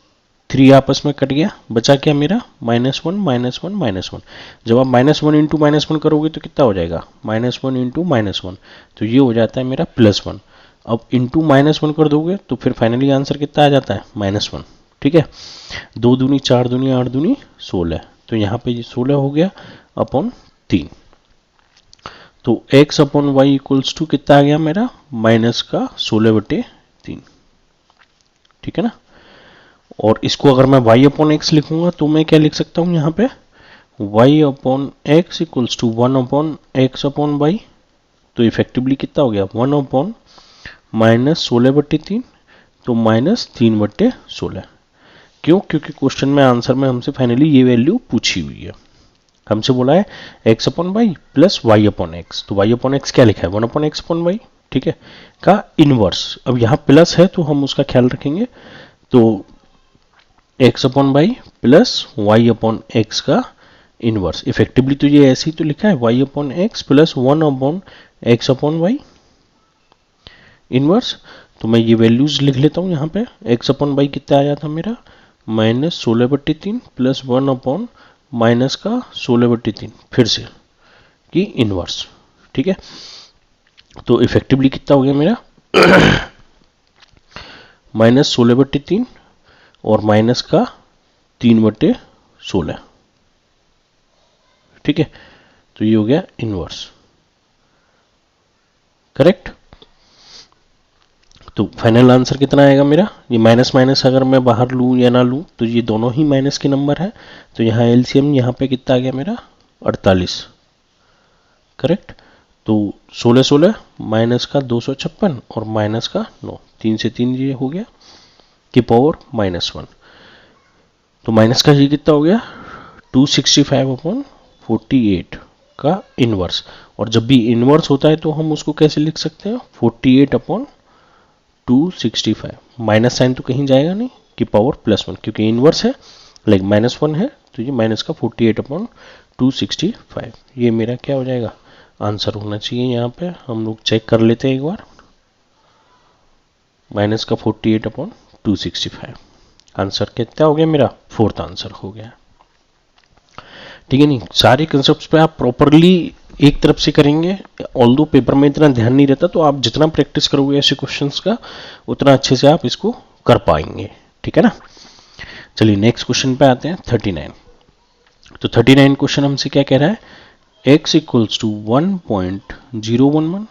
आपस में कट गया, बचा क्या मेरा -1 -1 -1। जब आप -1 इंटू -1 करोगे तो कितना हो जाएगा, -1 इंटू -1, तो ये हो जाता है मेरा +1। अब इंटू -1 कर दोगे तो फिर फाइनली आंसर कितना आ जाता है, -1, ठीक है। 2 दूनी 4 दूनी 8 दूनी 16, तो यहाँ पे ये 16 हो गया अपॉन 3। तो x upon Y equals to कितना आ गया मेरा, -16/3, ठीक है ना। और इसको अगर मैं y अपॉन एक्स लिखूंगा तो मैं क्या लिख सकता हूं यहाँ पे, y upon X equals to 1 upon X upon Y, तो इफेक्टिवली कितना हो गया 1 अपॉन -16/3, तो -3/16। क्यों, क्योंकि क्वेश्चन में आंसर में हमसे फाइनली ये वैल्यू पूछी हुई है, हमसे बोला है x upon Y plus y upon X, तो y अपॉन एक्स क्या लिखा है 1 अपॉन एक्स अपॉन वाई, ठीक है, का इनवर्स। अब यहाँ प्लस है तो हम उसका ख्याल रखेंगे, तो x upon Y plus Y upon X का इनवर्स, इफेक्टिवली तो ये ऐसे ही तो लिखा है y upon x plus 1 upon X upon Y inverse. तो मैं ये वैल्यूज लिख लेता हूँ यहाँ पे, x अपॉन वाई कितना आया था मेरा -16/3 प्लस 1 अपॉन माइनस का 16/3 फिर से की इनवर्स, ठीक है। तो इफेक्टिवली कितना हो गया मेरा -16/3 और माइनस का 3/16, ठीक है। तो ये हो गया इनवर्स, करेक्ट। तो फाइनल आंसर कितना आएगा मेरा, ये माइनस माइनस अगर मैं बाहर लूँ या ना लूँ तो ये दोनों ही माइनस के नंबर है, तो यहाँ एलसीएम यहाँ पे कितना आ गया मेरा 48, करेक्ट। तो 16 16 माइनस का 256 और माइनस का 9, 3 से 3 ये हो गया की पावर -1, तो माइनस का ये कितना हो गया 265/48 का इनवर्स। और जब भी इनवर्स होता है तो हम उसको कैसे लिख सकते हैं 48/265, माइनस साइन तो कहीं जाएगा नहीं कि पावर +1, क्योंकि इनवर्स है लाइक -1 है, तो ये माइनस का 48/265, ये मेरा क्या हो जाएगा आंसर होना चाहिए। यहाँ पे हम लोग चेक कर लेते हैं एक बार, माइनस का 48/265, आंसर कितना हो गया मेरा 4th आंसर हो गया, ठीक है। नहीं, सारे कंसेप्ट पे आप प्रॉपरली एक तरफ से करेंगे, ऑल्दो पेपर में इतना ध्यान नहीं रहता, तो आप जितना प्रैक्टिस करोगे ऐसे क्वेश्चंस का उतना अच्छे से आप इसको कर पाएंगे, ठीक है ना। चलिए नेक्स्ट क्वेश्चन पे आते हैं 39। तो 39 क्वेश्चन हमसे क्या कह रहा है, x equals to 1.011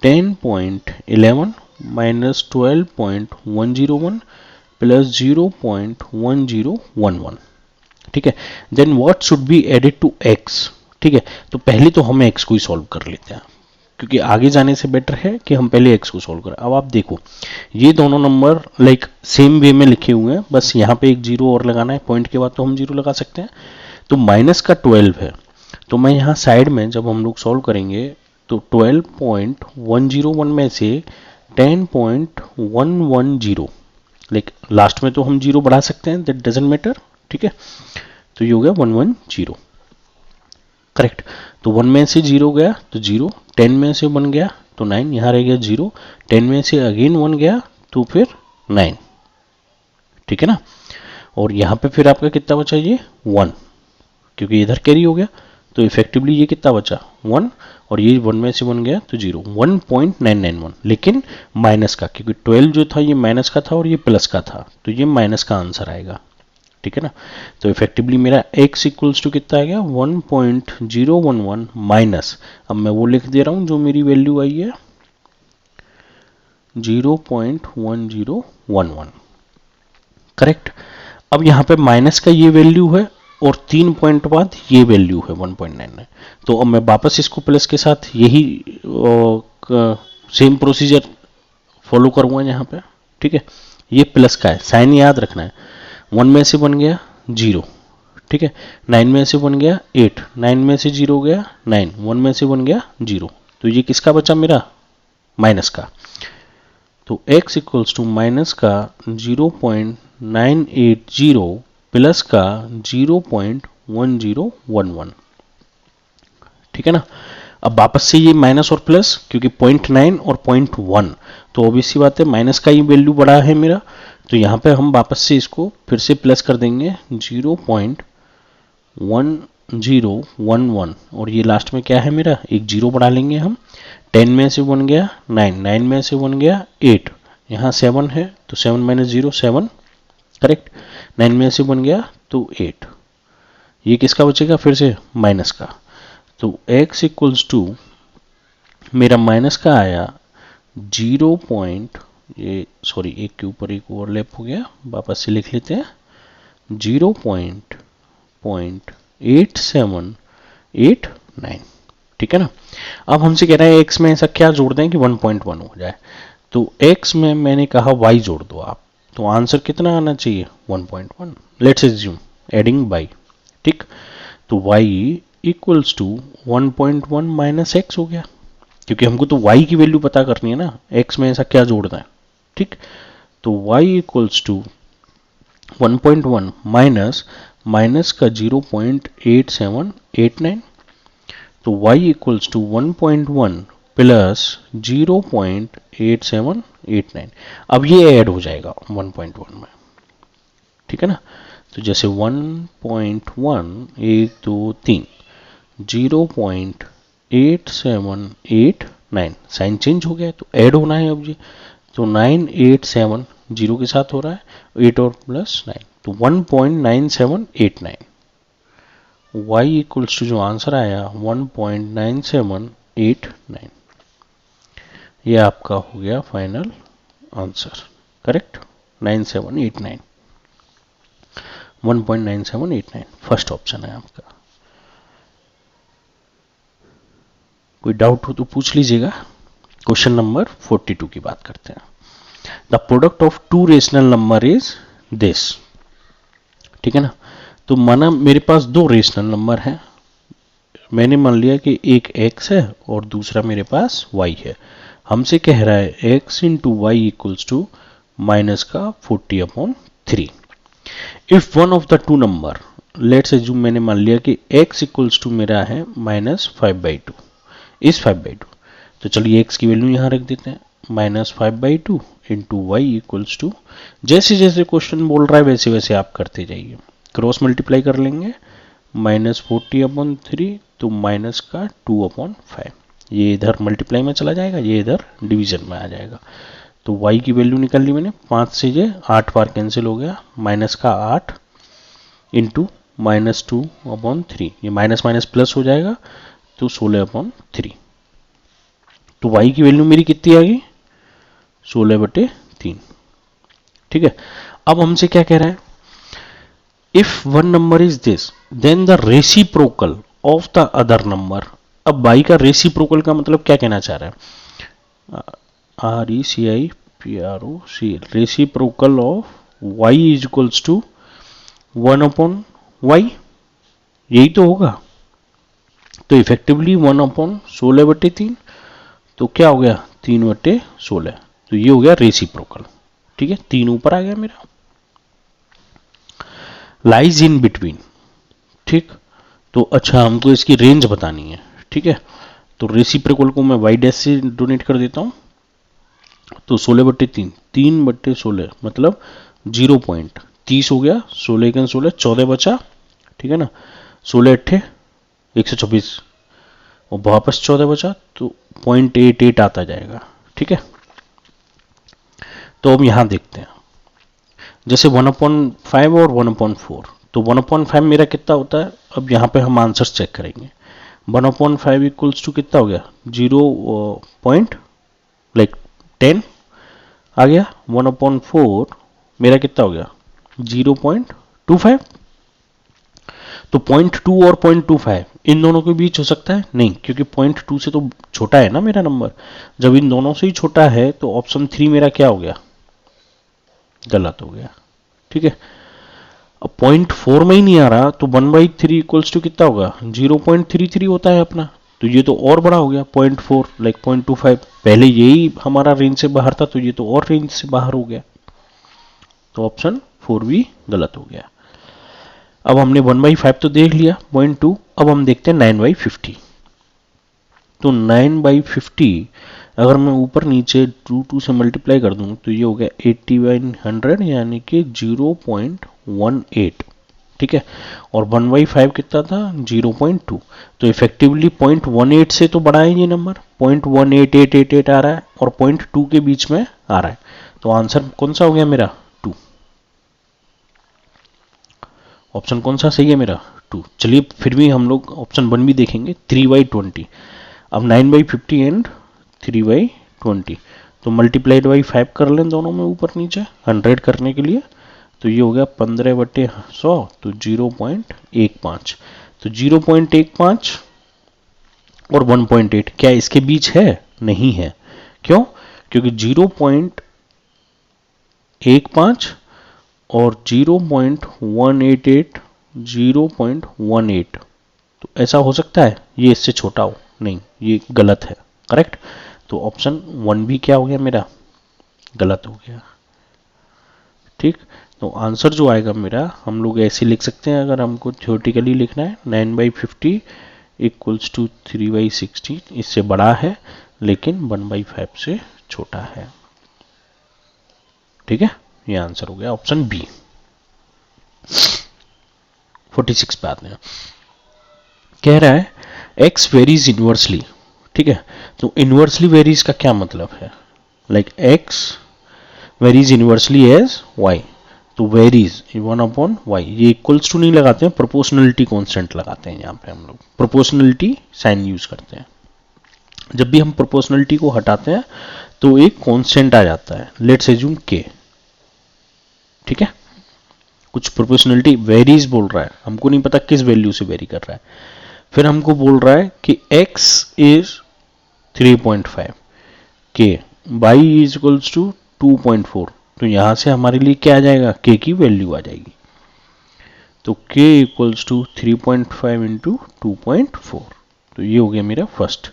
10.11 minus 12.101 plus 0.1011, ठीक है। Then what should be added to x, ठीक है। तो पहले तो हम x को ही सॉल्व कर लेते हैं, क्योंकि आगे जाने से बेटर है कि हम पहले x को सॉल्व करें। अब आप देखो ये दोनों नंबर लाइक सेम वे में लिखे हुए हैं, बस यहाँ पे एक 0 और लगाना है, पॉइंट के बाद तो हम 0 लगा सकते हैं। तो माइनस का 12 है, तो मैं यहाँ साइड में जब हम लोग सॉल्व करेंगे तो 12.101 में से 10.110 लाइक लास्ट में तो हम 0 बढ़ा सकते हैं, दैट डजंट मैटर, ठीक है। तो ये हो गया 110, करेक्ट। तो 1 में से 0 गया तो 0, 10 में से 1 गया तो 9, यहाँ रह गया 0, 10 में से अगेन 1 गया तो फिर 9, ठीक है ना। और यहाँ पे फिर आपका कितना बचा ये 1, क्योंकि इधर कैरी हो गया, तो इफेक्टिवली ये कितना बचा 1, और ये 1 में से 1 गया तो 0, 1.991, लेकिन माइनस का, क्योंकि 12 जो था ये माइनस का था और ये प्लस का था, तो ये माइनस का आंसर आएगा, ठीक है ना। तो इफेक्टिवली मेरा x इक्वल्स टू कितना आ गया 1.011 माइनस, अब मैं वो लिख दे रहा हूं जो मेरी वैल्यू आई है 0.1011, करेक्ट। अब यहाँ पे माइनस का ये वैल्यू है और 3 पॉइंट बाद ये वैल्यू है 1.99, तो अब मैं वापस इसको प्लस के साथ यही सेम प्रोसीजर फॉलो करूंगा यहाँ पे, ठीक है। ये प्लस का है, साइन याद रखना है। 1 में से बन गया 0, ठीक है। 9 में से बन गया 8, 9 में से 0 गया 9, 1 में से बन गया 0। तो ये किसका बचा मेरा, माइनस का। तो x इक्वल्स टू माइनस का 0.980 प्लस का 0.1011, ठीक है ना। अब वापस से ये माइनस और प्लस, क्योंकि 0.9 और 0.1, तो ऑब्वियसली बात है माइनस का ही वैल्यू बड़ा है मेरा, तो यहाँ पे हम वापस से इसको फिर से प्लस कर देंगे 0.1011, और ये लास्ट में क्या है मेरा, एक जीरो बढ़ा लेंगे हम। 10 में से बन गया 9, 9 में से बन गया 8, यहाँ 7 है तो 7 माइनस 0 7, करेक्ट। 9 में से बन गया तो 8, ये किसका बचेगा फिर से, माइनस का। तो x इक्वल्स टू मेरा माइनस का आया एक के ऊपर एक ओवरलैप हो गया, वापस से लिख लेते हैं 0.8789, ठीक है ना। अब हमसे कह रहा है x में ऐसा क्या जोड़ दें कि 1.1 हो जाए। तो x में मैंने कहा y जोड़ दो आप, तो आंसर कितना आना चाहिए, 1.1। लेट्स एज्यूम एडिंग बाई, ठीक। तो y equals to 1.1 minus X हो गया, क्योंकि हमको तो y की वैल्यू पता करनी है ना, x में ऐसा क्या जोड़ना है, ठीक। तो y इक्वल्स टू 1.1 माइनस का 0.8789, तो y इक्वल्स टू 1.1 प्लस 0.8789। अब ये ऐड हो जाएगा 1.1 में, ठीक है ना। तो जैसे 1.1 1 2 3 0.8789, साइन चेंज हो गया तो ऐड होना है अब जी। तो 987 जीरो के साथ हो रहा है, 8 और प्लस 9, तो 1.9789। y इक्वल्स टू जो आंसर आया 1.9789, ये आपका हो गया final answer, correct. 9789, 1.9789 first option है आपका। कोई डाउट हो तो पूछ लीजिएगा। क्वेश्चन नंबर 42 की बात करते हैं। The product of two rational number is this, ठीक है ना। तो माना मेरे पास दो रेशनल नंबर हैं, मैंने मान लिया कि एक x है और दूसरा मेरे पास y है। हमसे कह रहा है x into Y equals to minus का 40/3। If one of the two number, let's assume मैंने मान लिया कि x इक्वल्स टू मेरा है -5/2 इज 5/2, तो चलिए x की वैल्यू यहाँ रख देते हैं, -5/2 इंटू वाई इक्वल्स टू, जैसे जैसे क्वेश्चन बोल रहा है वैसे वैसे आप करते जाइए, क्रॉस मल्टीप्लाई कर लेंगे, -40/3 तो माइनस का 2/5, ये इधर मल्टीप्लाई में चला जाएगा, ये इधर डिवीजन में आ जाएगा। तो y की वैल्यू निकाल ली मैंने, 5 से ये 8 बार कैंसिल हो गया, माइनस का 8 इंटू -2/3, ये माइनस माइनस प्लस हो जाएगा तो 16/3। तो y की वैल्यू मेरी कितनी आ गई, 16/3, ठीक है। अब हमसे क्या कह रहा है, if one number is this then the reciprocal of the other number. अब y का रेसिप्रोकल का मतलब क्या कहना चाह रहा है, RECIPROCL, reciprocal of y is equals to 1/y, यही तो होगा। तो इफेक्टिवली 1/16/3, तो क्या हो गया 3/16, तो ये हो गया रेसिप्रोकल, ठीक है। 3 ऊपर आ गया मेरा। लाइज इन बिटवीन, ठीक। तो अच्छा हमको इसकी रेंज बतानी है, ठीक है। तो रेसिप्रोकल को मैं y डैश से डोनेट कर देता हूं, तो 16/3, 3/16 मतलब 0.30 हो गया, 16 16 14 बचा, ठीक है ना। 16 8 126 और वापस 14 बचा, तो 0.88 आता जाएगा, ठीक है। तो अब यहां देखते हैं, जैसे 1/5 और 1/4, तो 1/5 मेरा कितना होता है, अब यहाँ पे हम आंसर्स चेक करेंगे। 1/5 इक्वल्स टू कितना हो गया, 0.10 आ गया। 1/4 मेरा कितना हो गया, 0.25, तो 0.2 और 0.25 इन दोनों के बीच हो सकता है, नहीं, क्योंकि 0.2 से तो छोटा है ना मेरा नंबर। जब इन दोनों से ही छोटा है तो ऑप्शन 3 मेरा क्या हो गया, गलत हो गया। ठीक है, अब 0.4 में ही नहीं आ रहा तो 1/3 इक्वल्स टू कितना होगा, 0.33 होता है अपना। तो ये तो और बड़ा हो गया 0.4, लाइक 0.25। पहले यही हमारा रेंज से बाहर था, तो ये तो और रेंज से बाहर हो गया। तो ऑप्शन 4 भी गलत हो गया। अब हमने 1/5 तो देख लिया, 0.2। अब हम देखते हैं 9/50। तो 9/50 अगर मैं ऊपर नीचे 2 से मल्टीप्लाई कर दूं तो ये हो गया 80/100, यानी कि 0.18। ठीक है, और 1/5 कितना था, 0.2। तो इफेक्टिवली 0.18 से तो बड़ा है ये नंबर, 0.18888 आ रहा है और 0.2 के बीच में आ रहा है। तो आंसर कौन सा हो गया मेरा, 2। ऑप्शन कौन सा सही है मेरा, 2। चलिए फिर भी हम लोग ऑप्शन 1 भी देखेंगे, 3/20। अब 9/50 एंड 3/20, तो मल्टीप्लाइड बाई 5 कर लें दोनों में ऊपर नीचे 100 करने के लिए। तो ये हो गया 15/100, तो 0.15। तो 0.15 और 1.8 क्या इसके बीच है, नहीं है। क्यों, क्योंकि 0.15 और 0.188, 0.18, तो ऐसा हो सकता है ये इससे छोटा हो, नहीं ये गलत है। करेक्ट, तो ऑप्शन 1 भी क्या हो गया मेरा, गलत हो गया। ठीक, तो आंसर जो आएगा मेरा, हम लोग ऐसे लिख सकते हैं अगर हमको थ्योरेटिकली लिखना है, 9/50 इक्वल्स टू 3/16, इससे बड़ा है लेकिन 1/5 से छोटा है। ठीक है, ये आंसर हो गया ऑप्शन बी। 46 पे आते हैं। कह रहा है x वेरीज इनवर्सली। ठीक है, तो इनवर्सली वेरीज का क्या मतलब है, like x varies inversely as y। तो वेरीज 1/y, ये इक्वल्स टू नहीं लगाते हैं, प्रोपोर्शनलिटी कांस्टेंट लगाते हैं। यहाँ पे हम लोग प्रोपोर्शनलिटी साइन यूज करते हैं। जब भी हम प्रोपोर्शनलिटी को हटाते हैं तो एक कांस्टेंट आ जाता है, लेट्स एज्यूम k। ठीक है, कुछ प्रोपोर्शनलिटी वेरीज बोल रहा है, हमको नहीं पता किस वैल्यू से वेरी कर रहा है। फिर हमको बोल रहा है कि x is 3.5, k y is equals to 2.4। तो यहां से हमारे लिए क्या आ जाएगा, k की वैल्यू आ जाएगी। तो k इक्वल्स टू 3.5 इंटू 2.4। तो ये हो गया मेरा first.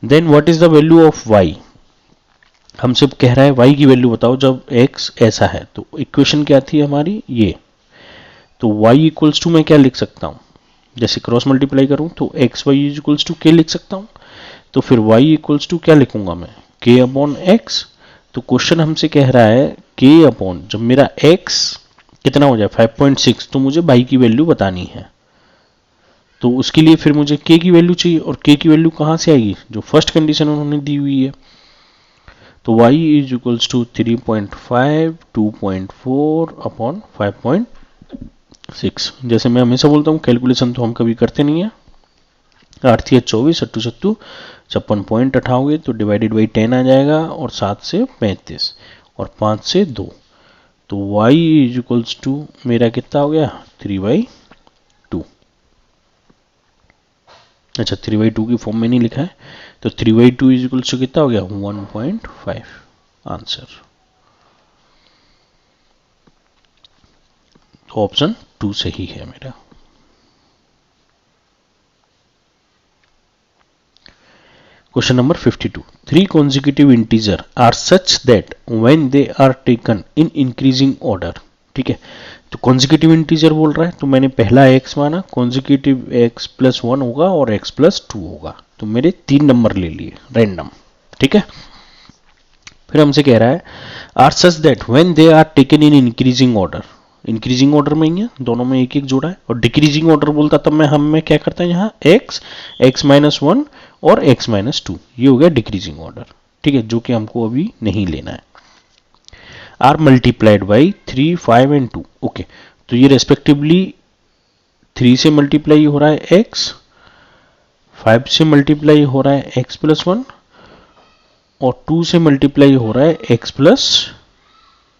Then what is the value of y, हमसे कह रहा है y की वैल्यू बताओ जब x ऐसा है। तो इक्वेशन क्या थी हमारी ये, तो y इक्वल्स टू मैं क्या लिख सकता हूं, जैसे क्रॉस मल्टीप्लाई करूं तो X Y is equals to के लिख सकता हूं। तो फिर y इक्वल्स टू क्या लिखूंगा मैं, k अपॉन एक्स। तो क्वेश्चन हमसे कह रहा है k अपॉन, जब मेरा x कितना हो जाए 5.6, तो मुझे y की वैल्यू बतानी है। तो उसके लिए फिर मुझे k की वैल्यू चाहिए, और k की वैल्यू कहां से आएगी, जो फर्स्ट कंडीशन उन्होंने दी हुई है। तो y is equals to 3.5, 2.4 upon 5.6। जैसे मैं हमेशा बोलता हूँ, कैलकुलेशन तो हम कभी करते नहीं है। 8 × 24, 8 × 7 56 पॉइंट उठाओगे तो डिवाइडेड बाई 10 आ जाएगा, और 7 से 35 और 5 से 2। तो y इज इक्वल्स टू मेरा कितना हो गया, 3/2। अच्छा, 3/2 की फॉर्म में नहीं लिखा है, तो 3/2 इज इक्वल्स टू कितना हो गया, 1.5 आंसर। तो ऑप्शन 2 सही है मेरा। Question number 52. Three consecutive integers are such that when they are taken in increasing order, ठीक है, तो consecutive integer बोल रहा है, तो मैंने पहला x माना, consecutive x plus 1 होगा और x plus 2 होगा। तो मेरे 3 नंबर ले लिए रैंडम। ठीक है, फिर हमसे कह रहा है are such that when they are taken in increasing order. Increasing order में ही है, दोनों में एक एक जोड़ा है। और डिक्रीजिंग ऑर्डर बोलता तब मैं क्या करता है यहाँ, x, x-1 और x-2, ये हो गया डिक्रीजिंग ऑर्डर। ठीक है, जो कि हमको अभी नहीं लेना है। Are multiplied by 3, 5 and 2। Okay, तो ये रेस्पेक्टिवली 3 से मल्टीप्लाई हो रहा है x, 5 से मल्टीप्लाई हो रहा है x प्लस 1, और 2 से मल्टीप्लाई हो रहा है x प्लस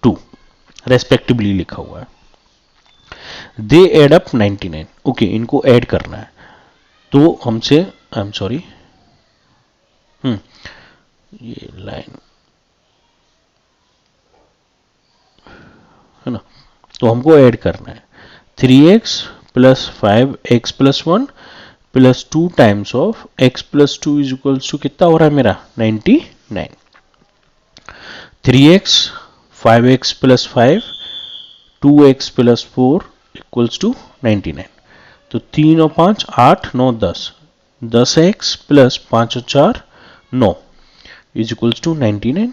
2, रेस्पेक्टिवली लिखा हुआ है। They add up 99। ओके, इनको ऐड करना है। तो हमसे, आई एम सॉरी, ये लाइन है ना। तो हमको ऐड करना है 3x plus 5x plus 1 plus 2 times of x plus 2 is equals to कितना हो रहा है मेरा 99। 3x 5x plus 5 2x plus 4 equals to 99। तो 3 और 5 8 9 10 10x प्लस 5 और 4 9 इज इक्वल्स टू 99।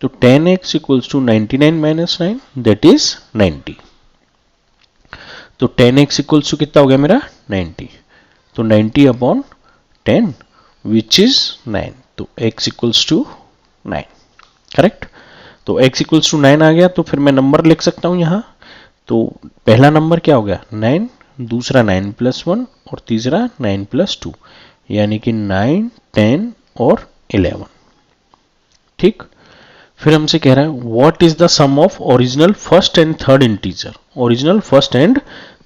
तो 10x equals to 99 minus 9 that is 90। तो 10x इक्वल्स टू कितना हो गया मेरा 90। तो 90 अपॉन 10 विच इज 9। तो x इक्वल्स टू 9 करेक्ट। तो x इक्वल्स टू 9 आ गया तो फिर मैं नंबर लिख सकता हूं यहां। तो पहला नंबर क्या हो गया 9, दूसरा 9 प्लस 1 और तीसरा 9 प्लस 2 यानी कि 9 10 और 11। ठीक। फिर हमसे कह रहा है what is the sum of original first and third integer. Original first and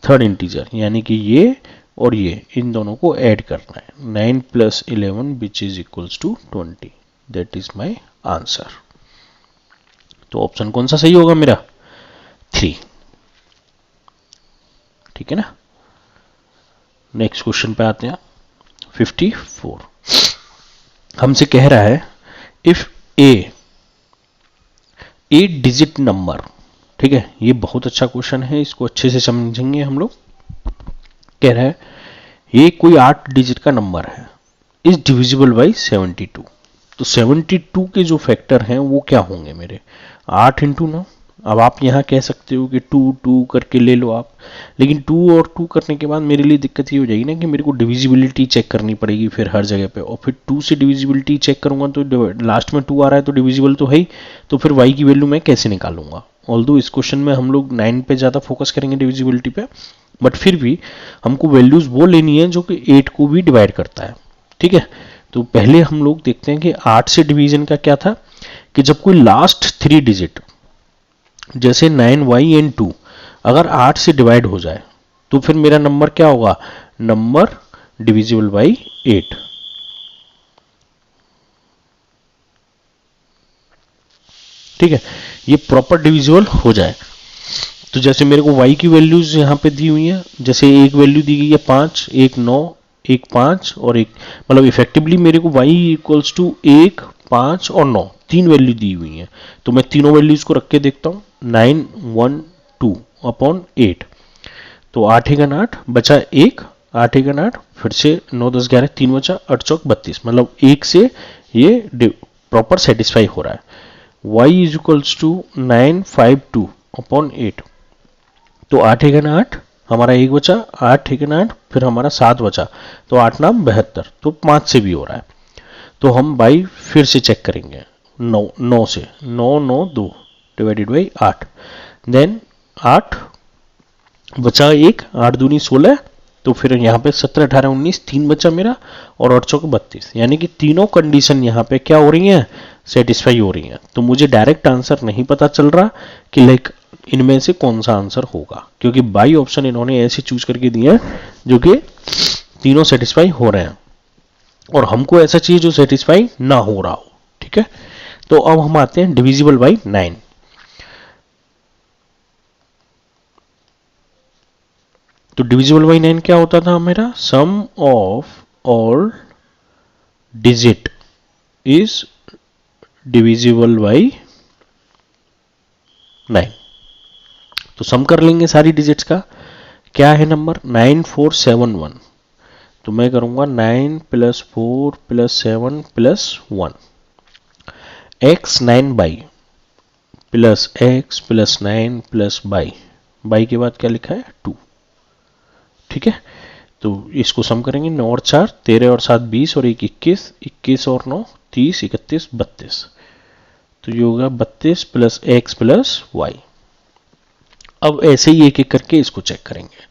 third integer यानी कि ये और ये इन दोनों को ऐड करना है 9 plus 11 which is equals to 20 that is my answer. तो ऑप्शन कौन सा सही होगा मेरा 3। ठीक है ना। नेक्स्ट क्वेश्चन पे आते हैं 54। हमसे कह रहा है इफ ए 8 डिजिट नंबर। ठीक है, ये बहुत अच्छा क्वेश्चन है, इसको अच्छे से समझेंगे हम लोग। कह रहा है ये कोई 8 डिजिट का नंबर है इज डिविजिबल बाई 72। तो 72 के जो फैक्टर हैं वो क्या होंगे मेरे 8 इंटू 9। अब आप यहाँ कह सकते हो कि 2 2 करके ले लो आप, लेकिन 2 और 2 करने के बाद मेरे लिए दिक्कत ये हो जाएगी ना कि मेरे को डिविजिबिलिटी चेक करनी पड़ेगी फिर हर जगह पे, और फिर 2 से डिविजिबिलिटी चेक करूंगा तो लास्ट में 2 आ रहा है तो डिविजिबल तो है ही, तो फिर y की वैल्यू मैं कैसे निकालूंगा। ऑल्दो इस क्वेश्चन में हम लोग 9 पे ज़्यादा फोकस करेंगे डिविजिबिलिटी पे, बट फिर भी हमको वैल्यूज वो लेनी है जो कि 8 को भी डिवाइड करता है। ठीक है, तो पहले हम लोग देखते हैं कि 8 से डिवीजन का क्या था कि जब कोई लास्ट 3 डिजिट जैसे 9y एंड 2 अगर 8 से डिवाइड हो जाए तो फिर मेरा नंबर क्या होगा नंबर डिविजिबल बाई 8। ठीक है, ये प्रॉपर डिविजिबल हो जाए तो जैसे मेरे को y की वैल्यूज यहां पे दी हुई है, जैसे एक वैल्यू दी गई है 5 एक 9 एक 5 और एक, मतलब इफेक्टिवली मेरे को y इक्वल्स टू 1 5 और 9 तीन वैल्यू दी हुई है। तो मैं तीनों वैल्यूज को रख के देखता हूं 9 1 2 अपॉन 8। तो 8 1 8 बचा 1 8 1 8 फिर से 9 10 11 3 बचा 8 चौक 32, मतलब 1 से ये प्रॉपर सेटिस्फाई हो रहा है। y is equals to 952 upon 8। तो 8 1 8 हमारा 1 बचा 8 1 8 फिर हमारा 7 बचा तो 8 नाम 72, तो 5 से भी हो रहा है। तो हम बाई फिर से चेक करेंगे 9 से 9 9 2 डिवाइडेड बाई 8 देन 8 बचा 1 8 दूनी 16, तो फिर यहाँ पे 17 18 19 3 बचा मेरा और 8 चौक 32, यानी कि तीनों कंडीशन यहाँ पे क्या हो रही हैं सेटिस्फाई हो रही हैं। तो मुझे डायरेक्ट आंसर नहीं पता चल रहा कि लाइक इनमें से कौन सा आंसर होगा, क्योंकि बाई ऑप्शन इन्होंने ऐसे चूज करके दिए हैं जो कि तीनों सेटिस्फाई हो रहे हैं और हमको ऐसा चाहिए जो सेटिस्फाई ना हो रहा हो। ठीक है, तो अब हम आते हैं डिविजिबल बाई 9। तो डिविजिबल बाई 9 क्या होता था मेरा sum of all digit is divisible by 9। तो सम कर लेंगे सारी डिजिट्स का, क्या है नंबर 9471। तो मैं करूंगा 9 plus 4 plus 7 plus 1 x 9 by plus x plus 9 plus by के बाद क्या लिखा है 2। ठीक है, तो इसको सम करेंगे 9 और 4 13 और 7 20 और 1 21 21 और 9 30 31 32, तो ये होगा 32 प्लस x प्लस वाई। अब ऐसे ही एक एक करके इसको चेक करेंगे।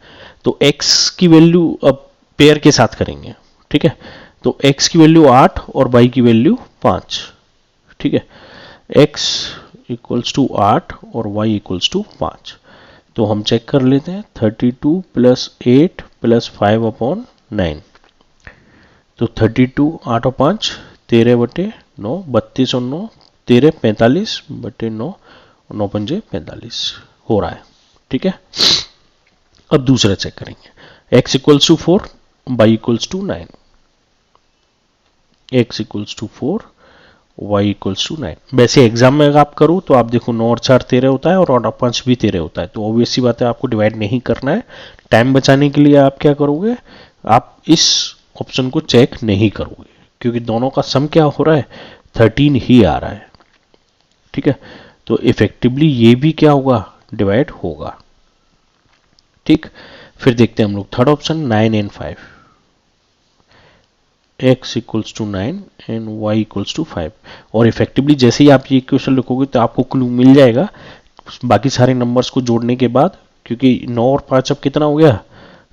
तो x की वैल्यू अब पेयर के साथ करेंगे। ठीक है, तो x की वैल्यू 8 और y की वैल्यू 5। ठीक है, x इक्वल्स टू 8 और y इक्वल्स टू 5। तो हम चेक कर लेते हैं 32 प्लस 8 प्लस 5 अपॉन 9। तो 32 8 और 5 13 बटे 9 32 और 9 13 45 बटे 9 और 9 पंजे 45। हो रहा है, ठीक है। अब दूसरा चेक करेंगे, x equals to 4, y equals to 9, x equals to 4, y equals to 9। वैसे एग्जाम में अगर आप करो तो आप देखो 9 और 4 13 होता है, और 8 और 5 भी 13 होता है, तो ऑब्वियस सी बात है आपको डिवाइड नहीं करना है। टाइम बचाने के लिए आप क्या करोगे, आप इस ऑप्शन को चेक नहीं करोगे, क्योंकि दोनों का सम क्या हो रहा है, 13 ही आ रहा है, ठीक है। तो इफेक्टिवली ये भी क्या होगा, डिवाइड होगा, ठीक। फिर देखते हैं हम लोग third option, 9 and 5, x equals to 9 and y equals to 5। और इफेक्टिवली जैसे ही आप ये इक्वेशन लिखोगे तो आपको क्लू मिल जाएगा बाकी सारे नंबर्स को जोड़ने के बाद, क्योंकि 9 और 5 अब कितना हो गया,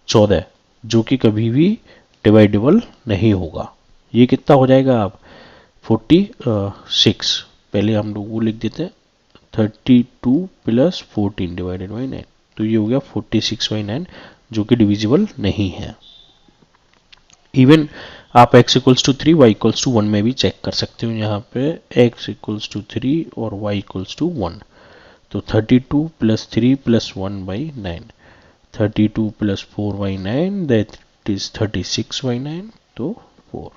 14, जो कि कभी भी डिवाइडेबल नहीं होगा। ये कितना हो जाएगा अब, 46। पहले हम लोग वो लिख देते हैं, 32 प्लस 14 डिवाइडेड बाई 9, तो ये हो गया 46/9, जो कि डिविजिबल नहीं है। इवन आप x equals to 3, y equals to 1 में भी चेक कर सकते हो। यहाँ पे x इक्वल्स टू 3 और y इक्वल्स टू 1, तो 32 plus 3 plus 1/9, 32 plus 4/9, that is 36/9, तो 4,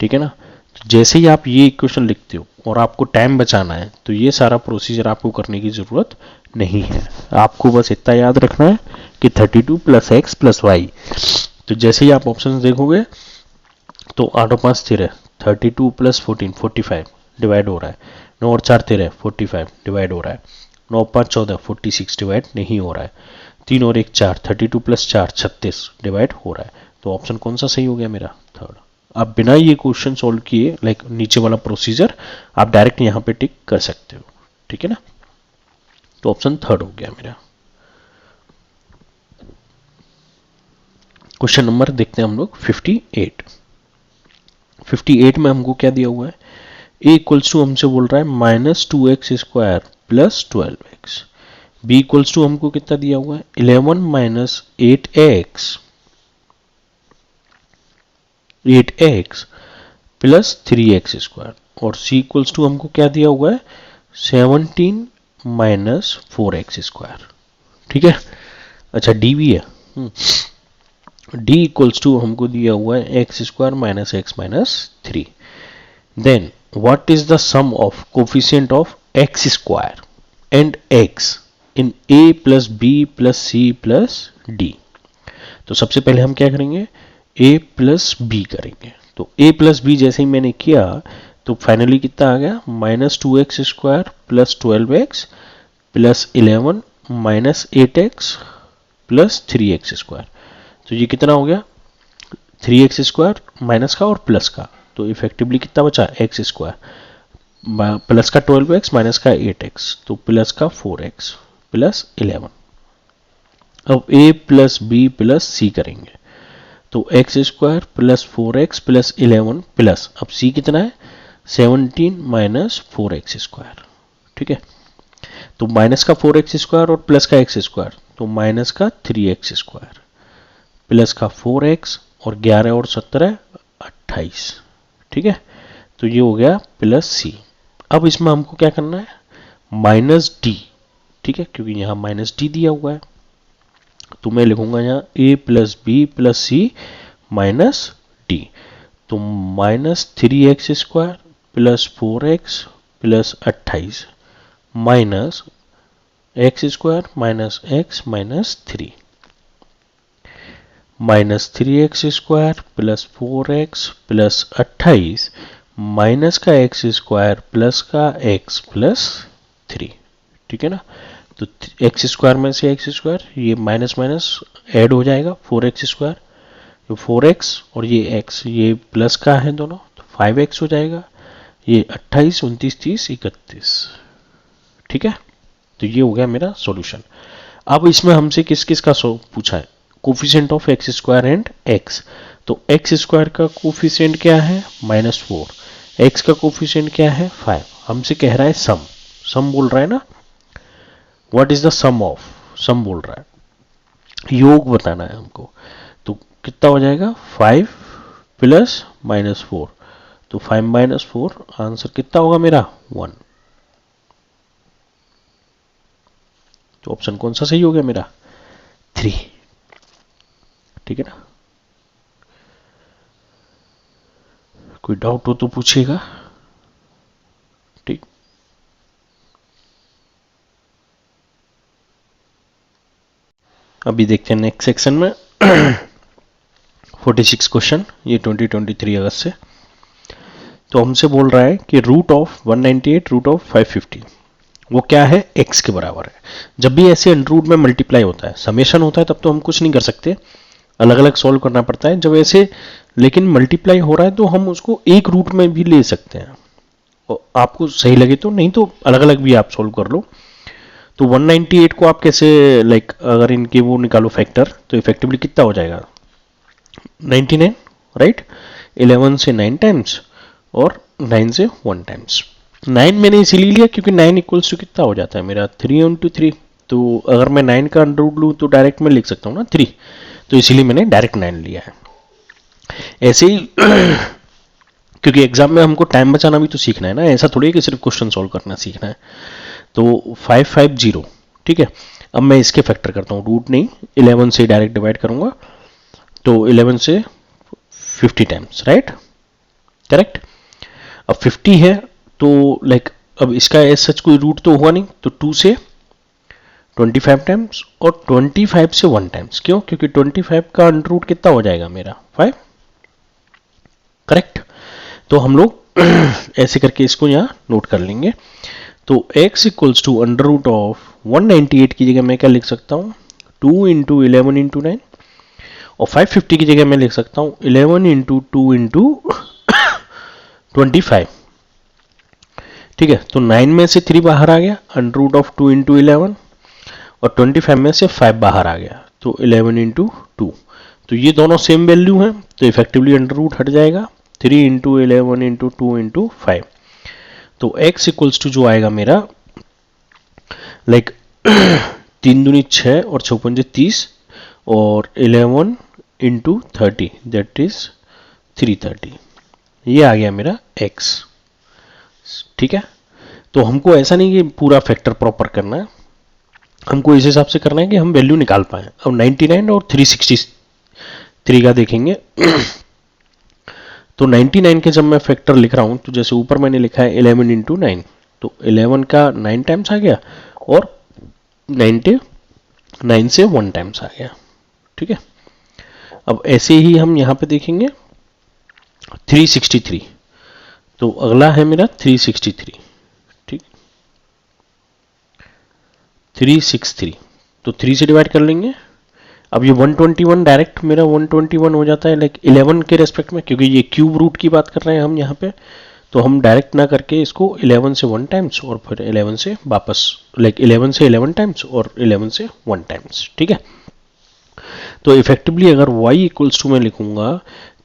ठीक है ना। तो जैसे ही आप ये इक्वेशन लिखते हो और आपको टाइम बचाना है, तो ये सारा प्रोसीजर आपको करने की जरूरत नहीं है। आपको बस इतना याद रखना है कि 32 प्लस एक्स प्लस वाई। तो जैसे ही आप ऑप्शन देखोगे तो 8 और 5 13, 32 प्लस 14 45 डिवाइड हो रहा है, 9 और 4 13 45 डिवाइड हो रहा है, 9 और 5 14 46 डिवाइड नहीं हो रहा है, 3 और 1 4, 32 प्लस 4 36 डिवाइड हो रहा है। तो ऑप्शन कौन सा सही हो गया मेरा, थर्ड। आप बिना ये क्वेश्चन सॉल्व किए, लाइक नीचे वाला प्रोसीजर, आप डायरेक्ट यहाँ पे टिक कर सकते हो, ठीक है ना। तो ऑप्शन थर्ड हो गया मेरा। क्वेश्चन नंबर देखते हैं हम लोग 58। 58 में हमको क्या दिया हुआ है, a इक्वल्स टू हमसे बोल रहा है -2x² plus 12x, b equals to हमको कितना दिया हुआ है 11 माइनस 8x प्लस 3x², और c इक्वल्स टू हमको क्या दिया हुआ है 17 माइनस 4x², ठीक है। अच्छा d भी है, d इक्वल्स टू हमको दिया हुआ है x² minus x minus 3। Then what is the sum of coefficient of x² and x in a plus b plus c plus d। तो सबसे पहले हम क्या करेंगे, a प्लस b करेंगे। तो a प्लस b जैसे ही मैंने किया तो फाइनली कितना आ गया, -2x² plus 12x plus 11 minus 8x plus 3x²। तो ये कितना हो गया, 3x² माइनस का और प्लस का, तो इफेक्टिवली कितना बचा, x², प्लस का 12x माइनस का 8x, तो प्लस का 4x प्लस 11। अब a plus b plus c करेंगे, तो x² plus 4x plus 11 plus, अब c कितना है 17 माइनस 4x², ठीक है। तो माइनस का 4x² और प्लस का x², तो माइनस का 3x² प्लस का 4x और 11 और 17 28, ठीक है। तो ये हो गया प्लस सी। अब इसमें हमको क्या करना है, माइनस डी, ठीक है, क्योंकि यहां माइनस डी दिया हुआ है, तो मैं लिखूंगा यहां a plus B plus C minus D. तो -3x² plus 4x plus 28 minus x² minus x minus 3, -3x² plus 4x plus 28 minus का x² प्लस का x प्लस 3, ठीक है ना। तो x² में से x², ये माइनस माइनस ऐड हो जाएगा 4x², तो 4x और ये x, ये प्लस का है दोनों, तो 5x हो जाएगा, ये 28 29 30 31, ठीक है। तो ये हो गया मेरा सॉल्यूशन। अब इसमें हमसे किस किस का पूछा है, coefficient of x² and x। तो x² का कोफिशिएंट क्या है -4, x का कोफिशिएंट क्या है 5, हमसे कह रहा है सम बोल रहा है ना, what is the sum of, sum बोल रहा है, योग बताना है हमको। तो कितना हो जाएगा 5 प्लस -4, तो 5 - 4, आंसर कितना होगा मेरा 1। तो ऑप्शन कौन सा सही हो गया मेरा? 3। ठीक है ना? कोई डाउट हो तो पूछिएगा। ठीक, अभी देखते हैं नेक्स्ट सेक्शन में 46 क्वेश्चन, ये 2023 अगस्त से। तो हमसे बोल रहा है कि रूट ऑफ 198 रूट ऑफ 550 वो क्या है? x के बराबर है। जब भी ऐसे अंडर रूट में मल्टीप्लाई होता है, समेशन होता है, तब तो हम कुछ नहीं कर सकते, अलग अलग सॉल्व करना पड़ता है। जब ऐसे लेकिन मल्टीप्लाई हो रहा है तो हम उसको एक रूट में भी ले सकते हैं, और आपको सही लगे तो, नहीं तो अलग अलग भी आप सॉल्व कर लो। तो 198 को आप कैसे, लाइक अगर इनके वो निकालो फैक्टर, तो इफेक्टिवली कितना हो जाएगा? 99, राइट? 11 से 9 टाइम्स और 9 से 1 टाइम्स। 9 मैंने इसीलिए लिया क्योंकि 9 इक्वल्स टू कितना हो जाता है मेरा? 3 इंटू 3। तो अगर मैं 9 का अंडर रूट लूँ तो डायरेक्ट मैं लिख सकता हूँ ना 3, तो इसीलिए मैंने डायरेक्ट 9 लिया है। ऐसे ही क्योंकि एग्जाम में हमको टाइम बचाना भी तो सीखना है ना, ऐसा थोड़ी है कि सिर्फ क्वेश्चन सॉल्व करना सीखना है। तो 550, ठीक है। अब मैं इसके फैक्टर करता हूँ, रूट नहीं, 11 से डायरेक्ट डिवाइड करूंगा, तो 11 से 50 टाइम्स, राइट? करेक्ट। अब 50 है तो लाइक अब इसका एज सच कोई रूट तो हुआ नहीं, तो 2 से 25 टाइम्स और 25 से 1 टाइम्स। क्यों? क्योंकि 25 का अंडर रूट कितना हो जाएगा मेरा? 5। करेक्ट। तो हम लोग ऐसे करके इसको यहाँ नोट कर लेंगे। तो x equals to under root of 198 की जगह मैं क्या लिख सकता हूँ? 2 इंटू 11 इंटू 9, और 550 की जगह मैं लिख सकता हूँ 11 इंटू 2 इंटू 25। ठीक है, तो 9 में से 3 बाहर आ गया, अंडर रूट ऑफ 2 इंटू 11, और 25 में से 5 बाहर आ गया, तो 11 इंटू 2। तो ये दोनों सेम वैल्यू हैं, तो इफेक्टिवली अंडर रूट हट जाएगा, 3 इंटू 11 इंटू 2 इंटू 5। तो x इक्वल्स टू जो आएगा मेरा, लाइक 3 दूनी 6 और 6 पंजे 30, और 11 इंटू 30 दैट इज 330। ये आ गया मेरा x। ठीक है, तो हमको ऐसा नहीं कि पूरा फैक्टर प्रॉपर करना है, हमको इस हिसाब से करना है कि हम वैल्यू निकाल पाए। अब 99 और 363 का देखेंगे। तो 99 के जब मैं फैक्टर लिख रहा हूं, तो जैसे ऊपर मैंने लिखा है 11 इंटू 9, तो 11 का 9 टाइम्स आ गया, और 9 से 1 टाइम्स आ गया। ठीक है, अब ऐसे ही हम यहां पे देखेंगे 363, तो अगला है मेरा 363। ठीक, 363, तो 3 से डिवाइड कर लेंगे। अब ये 121 डायरेक्ट मेरा 121 हो जाता है, लाइक 11 के रेस्पेक्ट में, क्योंकि ये क्यूब रूट की बात कर रहे हैं हम यहाँ पे, तो हम डायरेक्ट ना करके इसको 11 से 1 टाइम्स और फिर 11 से वापस, लाइक 11 से 11 टाइम्स और 11 से 1 टाइम्स। ठीक है, तो इफेक्टिवली अगर y इक्वल्स टू मैं लिखूंगा,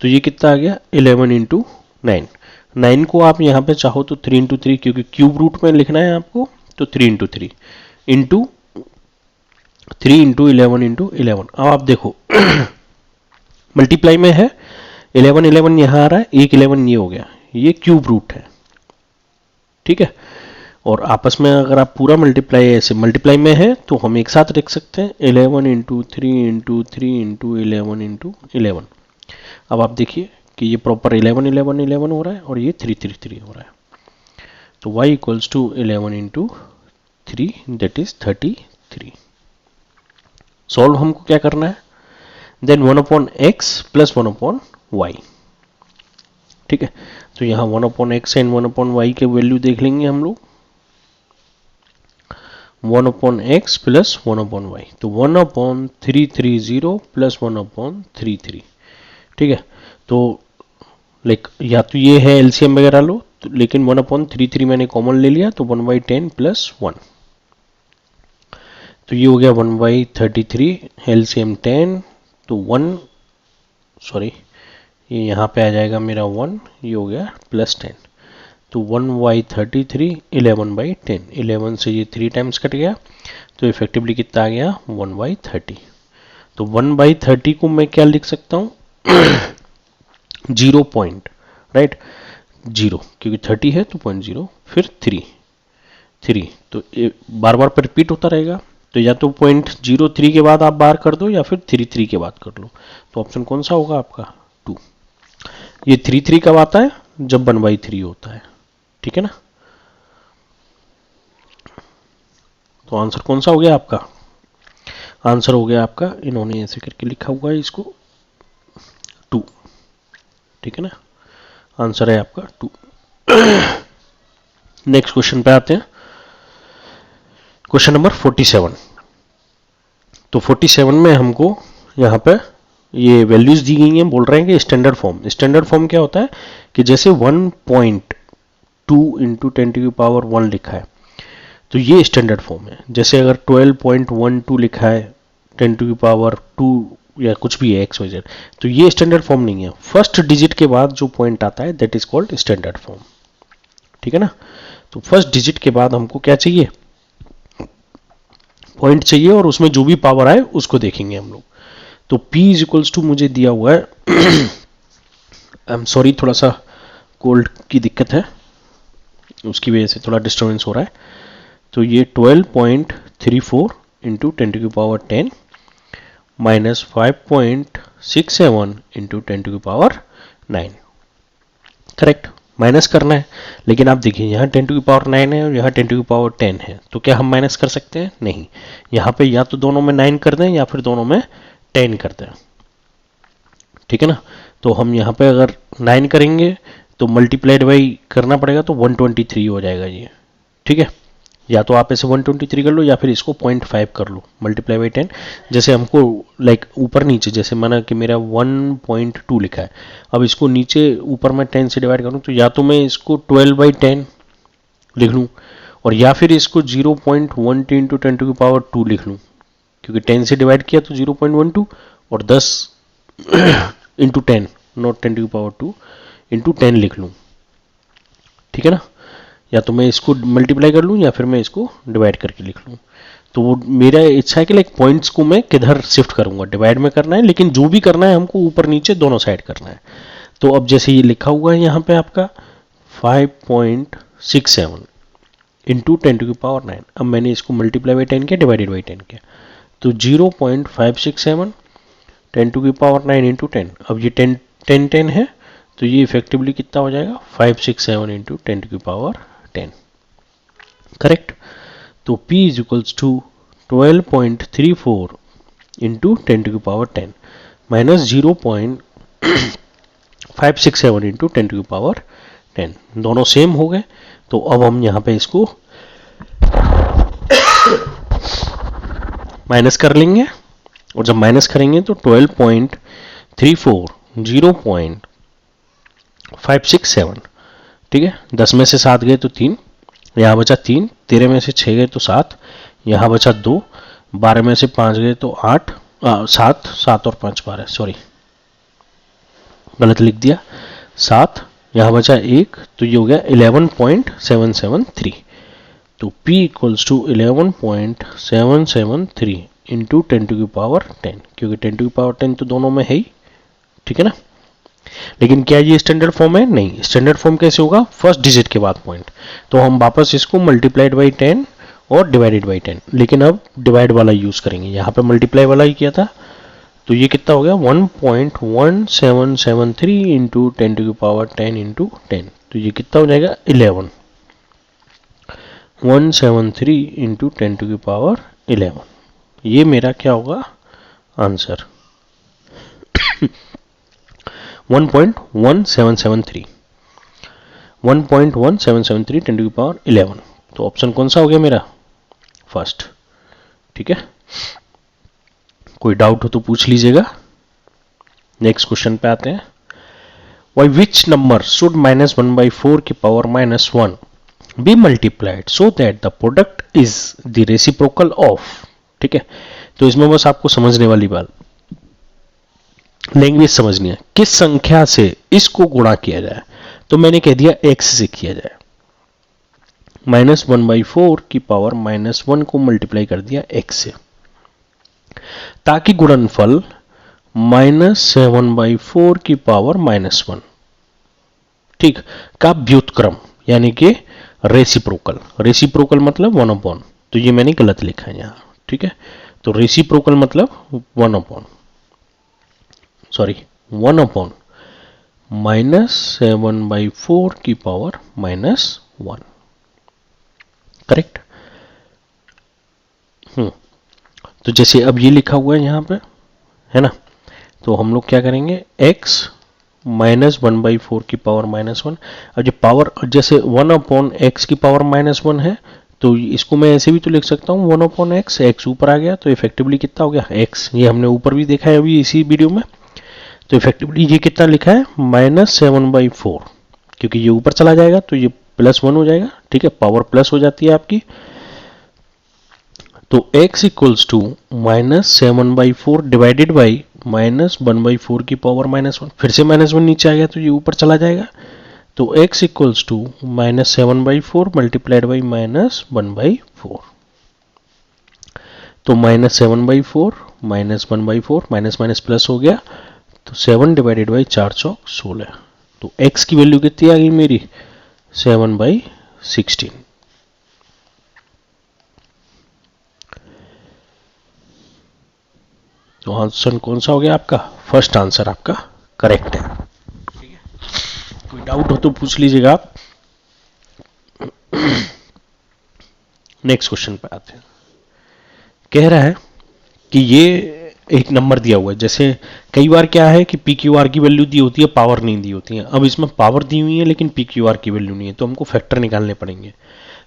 तो ये कितना आ गया? 11 इंटू 9। 9 को आप यहाँ पे चाहो तो 3 इंटू 3, क्योंकि क्यूब रूट में लिखना है आपको, तो 3 इंटू 3 इंटू 3 इंटू 11 इंटू 11। अब आप देखो मल्टीप्लाई में है, 11 11 यहाँ आ रहा है, एक 11 ये हो गया, ये क्यूब रूट है। ठीक है, और आपस में अगर आप पूरा मल्टीप्लाई ऐसे मल्टीप्लाई में है, तो हम एक साथ लिख सकते हैं 11 इंटू 3 इंटू 3 इंटू 11 इंटू 11। अब आप देखिए कि ये प्रॉपर 11 11 11 हो रहा है, और ये 3 3 3 हो रहा है। तो y equals to 11 into 3 that is 33। Solve हमको क्या करना है? Then 1 upon x plus 1 upon y. ठीक है, तो यहाँ 1 upon x and 1 upon y के वैल्यू देख लेंगे हम लोग। 1 upon x plus 1 upon Y, तो 1 अपॉन 330 प्लस 1 अपॉन 33। ठीक है, तो लाइक या तो ये है एलसीएम वगैरह लो, तो लेकिन 1 अपॉन 33 मैंने कॉमन ले लिया, तो 1/10 प्लस 1, तो ये हो गया 1/33, एलसीएम 10, तो 1, सॉरी ये यहाँ पे आ जाएगा मेरा 1, ये हो गया प्लस 10, तो 1/33 11/10, 11 से ये 3 टाइम्स कट गया, तो इफेक्टिवली कितना आ गया? 1/30। तो 1/30 को मैं क्या लिख सकता हूँ? 0 पॉइंट, राइट, 0, क्योंकि 30 है तो 0.0, फिर 3 3, तो बार बार पर रिपीट होता रहेगा, तो या तो 0.03 के बाद आप बाहर कर दो या फिर 33 के बाद कर लो। तो ऑप्शन कौन सा होगा आपका? 2। ये 33 कब आता है? जब 1/3 होता है, ठीक है ना। तो आंसर कौन सा हो गया आपका? आंसर हो गया आपका, इन्होंने ऐसे करके लिखा हुआ है इसको, 2, ठीक है ना। आंसर है आपका 2। नेक्स्ट क्वेश्चन पे आते हैं, क्वेश्चन नंबर 47। तो 47 में हमको यहाँ पे ये वैल्यूज दी गई हैं, बोल रहे हैं कि स्टैंडर्ड फॉर्म। स्टैंडर्ड फॉर्म क्या होता है कि जैसे 1.2 इंटू 10⁻1 लिखा है, तो ये स्टैंडर्ड फॉर्म है। जैसे अगर 12.12 लिखा है 10⁻2 या कुछ भी है XYZ, तो ये स्टैंडर्ड फॉर्म नहीं है। फर्स्ट डिजिट के बाद जो पॉइंट आता है that is called standard form, ठीक है ना। तो फर्स्ट डिजिट के बाद हमको क्या चाहिए? पॉइंट चाहिए, और उसमें जो भी पावर आए उसको देखेंगे हम लोग। तो P इज इक्वल्स टू मुझे दिया हुआ है, आई एम सॉरी, थोड़ा सा कोल्ड की दिक्कत है, उसकी वजह से थोड़ा डिस्टर्बेंस हो रहा है। तो ये 12.34 into 10⁻10 minus 5.67 into 10⁻9, correct. Minus करना है, लेकिन आप देखिए यहाँ 10⁻9 है और यहाँ 10⁻10 है, तो क्या हम माइनस कर सकते हैं? नहीं। यहाँ पे या तो दोनों में 9 कर दें या फिर दोनों में 10 कर दें, ठीक है ना। तो हम यहाँ पे अगर 9 करेंगे तो मल्टीप्लाइड बाई करना पड़ेगा, तो 123 हो जाएगा ये, ठीक है। या तो आप ऐसे 123 कर लो या फिर इसको 0.5 कर लो, मल्टीप्लाई बाई 10। जैसे हमको लाइक ऊपर नीचे, जैसे माना कि मेरा 1.2 लिखा है, अब इसको नीचे ऊपर मैं 10 से डिवाइड करूँ, तो या तो मैं इसको 12/10 लिख लूँ, और या फिर इसको 0.12 इंटू 10⁻2 लिख लूँ, क्योंकि 10 से डिवाइड किया तो 0.12, और 10 इंटू 10, नॉट 10⁻2 इंटू 10 लिख लूँ, ठीक है ना। या तो मैं इसको मल्टीप्लाई कर लूँ या फिर मैं इसको डिवाइड करके लिख लूँ। तो वो मेरा इच्छा है कि लाइक पॉइंट्स को मैं किधर शिफ्ट करूँगा, डिवाइड में करना है, लेकिन जो भी करना है हमको ऊपर नीचे दोनों साइड करना है। तो अब जैसे ये लिखा हुआ है यहाँ पे आपका 5.67 इंटू 10⁻9, अब मैंने इसको मल्टीप्लाई बाई 10 किया, डिवाइडेड बाई 10 किया, तो 0.567 10⁻9 इंटू 10। अब ये 10 है, तो ये इफेक्टिवली कितना हो जाएगा? 567 इंटू 10⁻10, करेक्ट। तो P is equals to 12.34 into 10⁻10 minus 0.567 into 10⁻10, दोनों सेम हो गए। तो अब हम यहाँ पे इसको माइनस कर लेंगे, और जब माइनस करेंगे तो 12.34 0.567, ठीक है। 10 में से 7 गए तो 3, यहाँ बचा 3, 13 में से 6 गए तो 7, यहाँ बचा 2, 12 में से 5 गए तो 8, 7, 7 और 5 12, सॉरी गलत लिख दिया, 7, यहाँ बचा 1, तो ये हो गया 11.773। तो P इक्वल्स टू 11.773 इंटू 10⁻10, क्योंकि 10⁻10 तो दोनों में है ही, ठीक है ना। लेकिन क्या ये स्टैंडर्ड फॉर्म है? नहीं। स्टैंडर्ड फॉर्म कैसे होगा? फर्स्ट डिजिट के बाद पॉइंट। तो हम वापस इसको मल्टीप्लाइड बाई 10 और डिवाइडेड बाई 10, लेकिन अब डिवाइड वाला यूज करेंगे, यहाँ पे मल्टीप्लाई वाला ही किया था। तो ये कितना हो गया? 1.1773 इंटू 10⁻10 इंटू 10, तो ये कितना हो जाएगा? 11, 173 इंटू 10⁻11, ये मेरा क्या होगा आंसर? 1.1773 1.1773 10⁻11। तो ऑप्शन कौन सा हो गया मेरा? फर्स्ट, ठीक है। कोई डाउट हो तो पूछ लीजिएगा। नेक्स्ट क्वेश्चन पे आते हैं। By which number should -1/4 की power -1 be multiplied so that the product is the reciprocal of, ठीक है। तो इसमें बस आपको समझने वाली बात, लैंग्वेज समझनी है, किस संख्या से इसको गुणा किया जाए। तो मैंने कह दिया x से किया जाए, -1/4 की पावर -1 को मल्टीप्लाई कर दिया x से, ताकि गुणनफल -7/4 की पावर -1, ठीक, का व्युत्क्रम यानी कि रेसिप्रोकल। रेसिप्रोकल मतलब 1/, तो ये मैंने गलत लिखा है यहाँ, ठीक है, तो रेसिप्रोकल मतलब 1 अपॉन -7/4 की पावर -1, करेक्ट। तो जैसे अब ये लिखा हुआ है यहाँ पे, है ना, तो हम लोग क्या करेंगे, x -1/4 की पावर -1। अब जो पावर जैसे 1/x की पावर -1 है, तो इसको मैं ऐसे भी तो लिख सकता हूँ 1/x, x ऊपर आ गया तो इफेक्टिवली कितना हो गया x, ये हमने ऊपर भी देखा है अभी इसी वीडियो में। तो इफेक्टिवली ये कितना लिखा है -7/4, क्योंकि ये ऊपर चला जाएगा तो ये +1 हो जाएगा, ठीक है, पावर प्लस हो जाती है आपकी। तो x equals to -7/4 divided by -1/4 की पावर -1, फिर से -1 नीचे आ गया तो ये ऊपर चला जाएगा, तो x equals to -7/4 multiplied by -1/4। तो -7/4 -1/4 माइनस माइनस प्लस हो गया, तो 7 डिवाइडेड बाई 4 चौक 16। तो x की वैल्यू कितनी आ गई मेरी 7/16। तो आंसर कौन सा हो गया आपका, फर्स्ट आंसर आपका करेक्ट है। ठीक है, कोई डाउट हो तो पूछ लीजिएगा आप। नेक्स्ट क्वेश्चन पे आते हैं। कह रहा है कि ये एक नंबर दिया हुआ है, जैसे कई बार क्या है कि पी क्यू आर की वैल्यू दी होती है, पावर नहीं दी होती है। अब इसमें पावर दी हुई है लेकिन पी क्यू आर की वैल्यू नहीं है, तो हमको फैक्टर निकालने पड़ेंगे।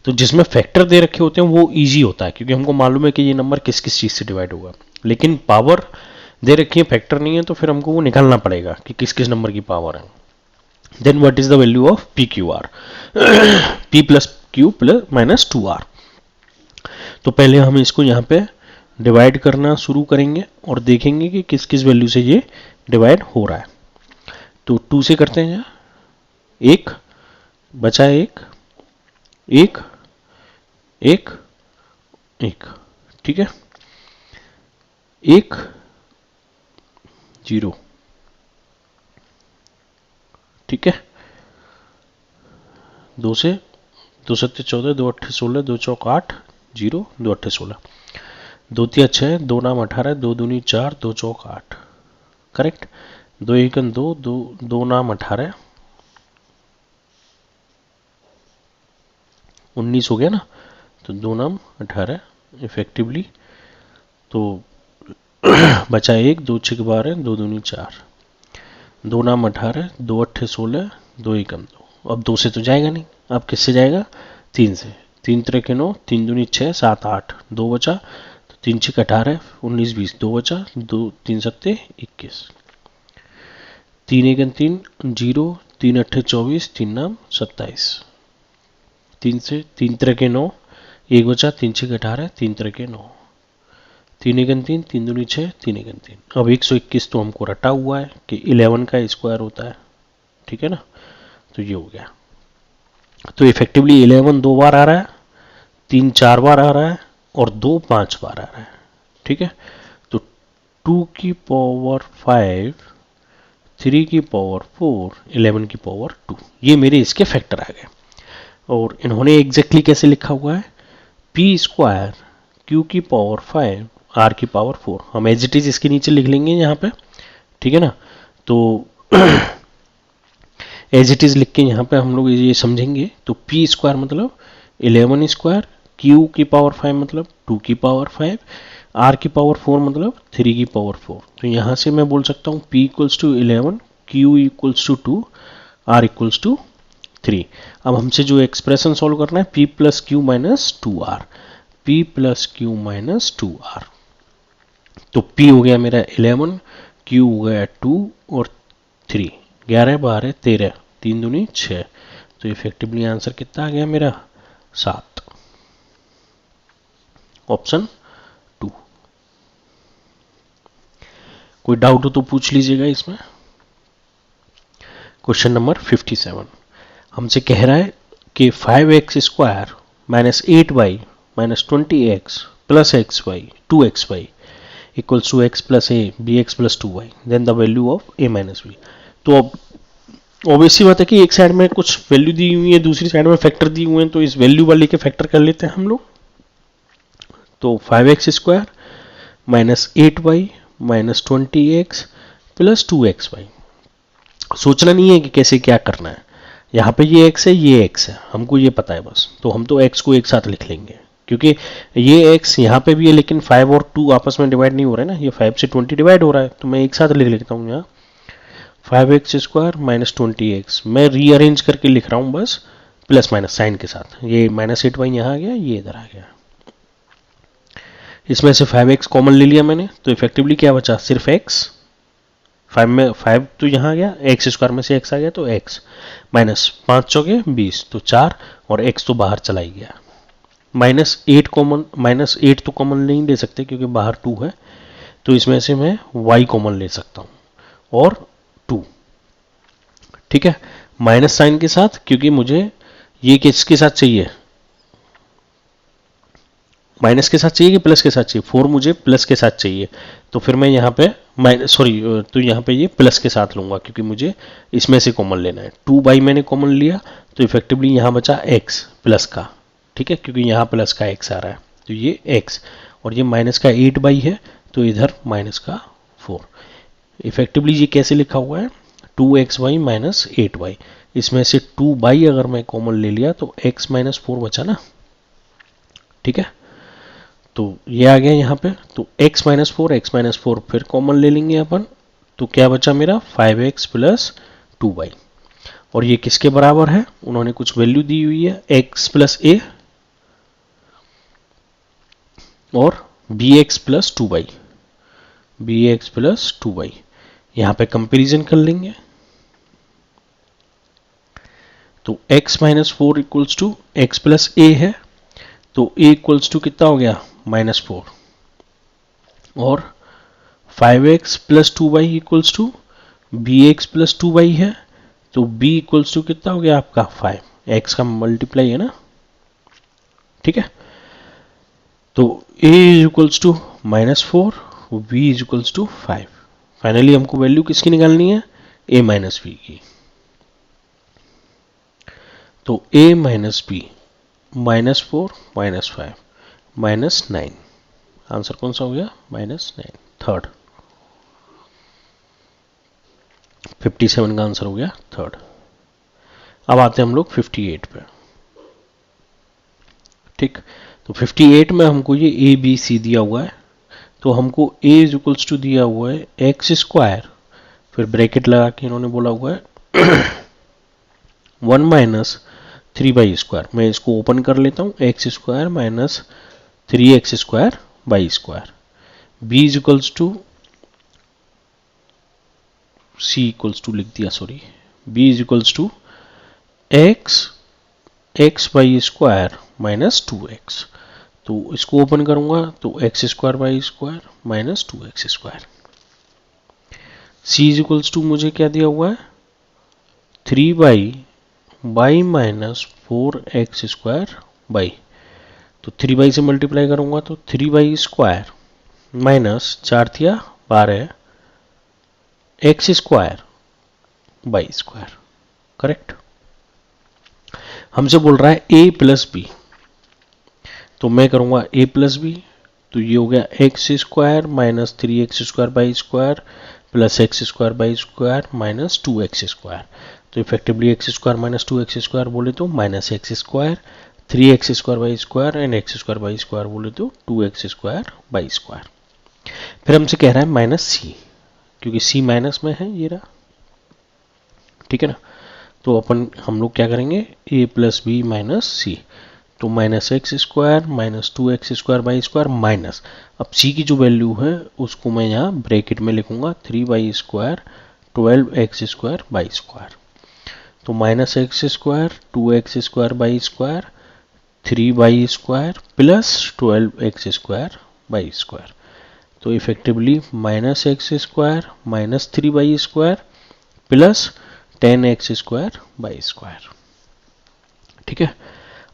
तो जिसमें फैक्टर दे रखे होते हैं वो इजी होता है, क्योंकि हमको मालूम है कि ये नंबर किस किस चीज से डिवाइड होगा। लेकिन पावर दे रखी है, फैक्टर नहीं है, तो फिर हमको वो निकालना पड़ेगा कि किस किस नंबर की पावर है। Then what is the value of p q r, p plus q plus minus 2r। तो पहले हम इसको यहाँ पे डिवाइड करना शुरू करेंगे और देखेंगे कि किस किस वैल्यू से ये डिवाइड हो रहा है। तो 2 से करते हैं यहाँ, 1 बचा, 1 1 1 1, ठीक है, 1 0, ठीक है, 2 से 2 7 14, 2 8 16, 2 चौक 8, 0 2 8 16, 2 3 6, 2 नाम 18, 2 दूनी 4, 2 चौक 8, करेक्ट। 2 1 2, 2 नाम 18, 19 हो गया ना, तो 2 नाम 18 इफेक्टिवली। तो बचा 1, 2 6 12, 2 दूनी 4, 2 नाम 18, 2 8 16, 2 1 2। अब 2 से तो जाएगा नहीं, अब किससे जाएगा, 3 से, 3 3 9, 3 दूनी 6 7 8, 2 बचा, तो 3 6 18, 19 20, 2 बचा, 2 3 7 21, 3 1 3 0, 3 8 24, 3 नाम 27, 3 से 3 3 9, 1 बचा, 3 6 18, 3 3 9, 3 1 3, 3 दूनी 6, 3 1 3। अब 121 तो हमको रटा हुआ है कि 11 का स्क्वायर होता है, ठीक है ना, तो ये हो गया। तो इफेक्टिवली 11 2 बार आ रहा है, 3 4 बार आ रहा है और 2 5 बार आ रहा है, ठीक है। तो 2 की पावर 5, 3 की पावर 4, 11 की पावर 2, ये मेरे इसके फैक्टर आ गए। और इन्होंने एग्जैक्टली कैसे लिखा हुआ है, पी स्क्वायर क्यू की पावर 5 आर की पावर 4, हम एज इट इज इसके नीचे लिख लेंगे यहाँ पे, ठीक है ना। तो एज इट इज लिख के यहाँ पे हम लोग ये समझेंगे, तो पी स्क्वायर मतलब 11 स्क्वायर, क्यू की पावर 5 मतलब 2 की पावर 5, आर की पावर 4 मतलब 3 की पावर 4। तो यहाँ से मैं बोल सकता हूँ P equals to 11, Q equals to 2, R equals to 3। अब हमसे जो एक्सप्रेशन सॉल्व करना है, P plus q minus 2R, P plus q minus 2R। तो P हो गया मेरा 11, Q हो गया 2 और 3, 11 12 13, 3 दूनी 6, तो इफेक्टिवली आंसर कितना आ गया मेरा 7, ऑप्शन 2। कोई डाउट हो तो पूछ लीजिएगा इसमें। क्वेश्चन नंबर 57 हमसे कह रहा है कि 5x square minus 8y minus 20x plus xy 2xy equals to x plus a bx plus 2y, then the value of a minus b। तो अब ऑब्वियसली बात है कि एक साइड में कुछ वैल्यू दी हुई है, दूसरी साइड में फैक्टर दी हुए हैं, तो इस वैल्यू वाले के फैक्टर कर लेते हैं हम लोग। तो 5x² minus 8y minus 20x plus 2xy। सोचना नहीं है कि कैसे क्या करना है, यहाँ पे ये x है, ये x है, हमको ये पता है बस, तो हम तो x को एक साथ लिख लेंगे, क्योंकि ये x यहाँ पे भी है लेकिन 5 और 2 आपस में डिवाइड नहीं हो रहा है ना, ये 5 से 20 डिवाइड हो रहा है, तो मैं एक साथ लिख लेता हूँ यहाँ 5x² माइनस 20x। मैं रीअरेंज करके लिख रहा हूँ बस प्लस माइनस साइन के साथ, ये माइनस 8y यहाँ आ गया, ये इधर आ गया। इसमें से 5x कॉमन ले लिया मैंने, तो इफेक्टिवली क्या बचा, सिर्फ x। 5 में 5 तो यहाँ आ गया, x² में से x आ गया तो x माइनस 5 चौके 20 तो 4 और x तो बाहर चला ही गया। -8 कॉमन, -8 तो कॉमन नहीं ले सकते क्योंकि बाहर 2 है, तो इसमें से मैं y कॉमन ले सकता हूँ और 2, ठीक है, माइनस साइन के साथ, क्योंकि मुझे ये किसके साथ चाहिए, माइनस के साथ चाहिए कि प्लस के साथ चाहिए, 4 मुझे प्लस के साथ चाहिए, तो फिर मैं यहाँ पे तो यहाँ पे ये प्लस के साथ लूंगा क्योंकि मुझे इसमें से कॉमन लेना है। 2 मैंने कॉमन लिया तो इफेक्टिवली यहाँ बचा x प्लस का, ठीक है, क्योंकि यहाँ प्लस का x आ रहा है, तो ये x, और ये माइनस का 8 है तो इधर माइनस का 4। इफेक्टिवली ये कैसे लिखा हुआ है, 2xy माइनस 8y, इसमें से 2 अगर मैं कॉमन ले लिया तो x माइनस 4 बचा ना, ठीक है, तो ये आ गया यहाँ पे, तो x माइनस 4 फिर कॉमन ले लेंगे अपन, तो क्या बचा मेरा 5x प्लस 2y, और ये किसके बराबर है, उन्होंने कुछ वैल्यू दी हुई है x प्लस a और bx plus 2y, bx plus 2y, यहाँ पे कंपेरिजन कर लेंगे, तो x minus 4 equals to x plus a है, तो a इक्वल्स टू कितना हो गया -4, और 5x plus 2y equals to bx plus 2y है, तो b इक्वल्स टू कितना हो गया आपका 5, x का मल्टीप्लाई है ना, ठीक है, तो a equals to -4, b equals to 5। Finally हमको वैल्यू किसकी निकालनी है, a माइनस बी की, तो a माइनस बी -4 -5 -9, आंसर कौन सा हो गया -9, थर्ड, 57 का आंसर हो गया थर्ड। अब आते हैं हम लोग 58 पे, ठीक, तो 58 में हमको ये ए बी सी दिया हुआ है, तो हमको a इज इक्वल्स टू दिया हुआ है x², फिर ब्रैकेट लगा के इन्होंने बोला हुआ है 1 माइनस 3y², मैं इसको ओपन कर लेता हूँ, x² minus 3x² by square, b is equals to c equals to लिख दिया, sorry, b is equals to x by square minus 2x, तो इसको ओपन करूंगा तो x² by square minus 2x², c is equals to मुझे क्या दिया हुआ है 3y माइनस 4x² बाई, तो 3y से मल्टीप्लाई करूंगा तो 3y² माइनस 4 थिया 12 x² बाई स्क्वायर, करेक्ट। हमसे बोल रहा है a प्लस बी, तो मैं करूंगा a प्लस बी, तो ये हो गया x² minus 3x² by square plus x² by square minus 2x², तो इफेक्टिवली x² माइनस 2x² बोले तो minus x², 3x² by square and x² by square बोले तो 2x² बाई स्क्वायर। फिर हमसे कह रहा है माइनस सी, क्योंकि c माइनस में है ये रहा, ठीक है ना, तो अपन हम लोग क्या करेंगे a प्लस बी माइनस सी, तो minus x² minus 2x² by square minus, अब c की जो वैल्यू है उसको मैं यहाँ ब्रैकेट में लिखूंगा 3y² 12x² बाई स्क्वायर, तो minus x² 2x² by square 3y² plus 12x² by square, तो effectively minus x² minus 3y² plus 10x² by square, ठीक है।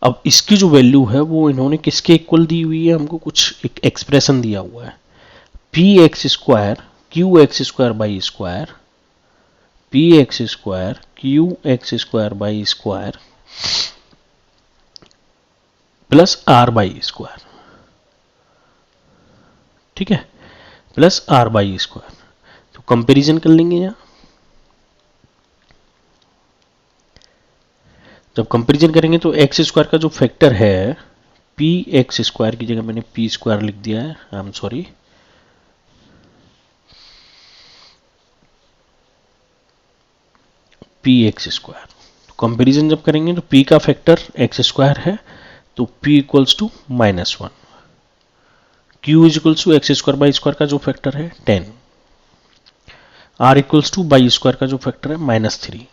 अब इसकी जो वैल्यू है वो इन्होंने किसके इक्वल दी हुई है, हमको कुछ एक एक्सप्रेशन दिया हुआ है px² qx² by square, px² qx² by square plus r by square, ठीक है, प्लस आर बाई स्क्वायर। तो कंपेरिजन कर लेंगे यहाँ। जब कंपेरिजन करेंगे तो एक्स स्क्वायर का जो फैक्टर है, पी एक्स स्क्वायर की जगह मैंने पी स्क्वायर लिख दिया है, आई am sorry, P x square. तो कंपेरिजन जब करेंगे तो p का फैक्टर एक्स स्क्वायर है, तो p equals to -1, q is equals to x square by square का जो फैक्टर है 10, r equals to by square का जो फैक्टर है -3।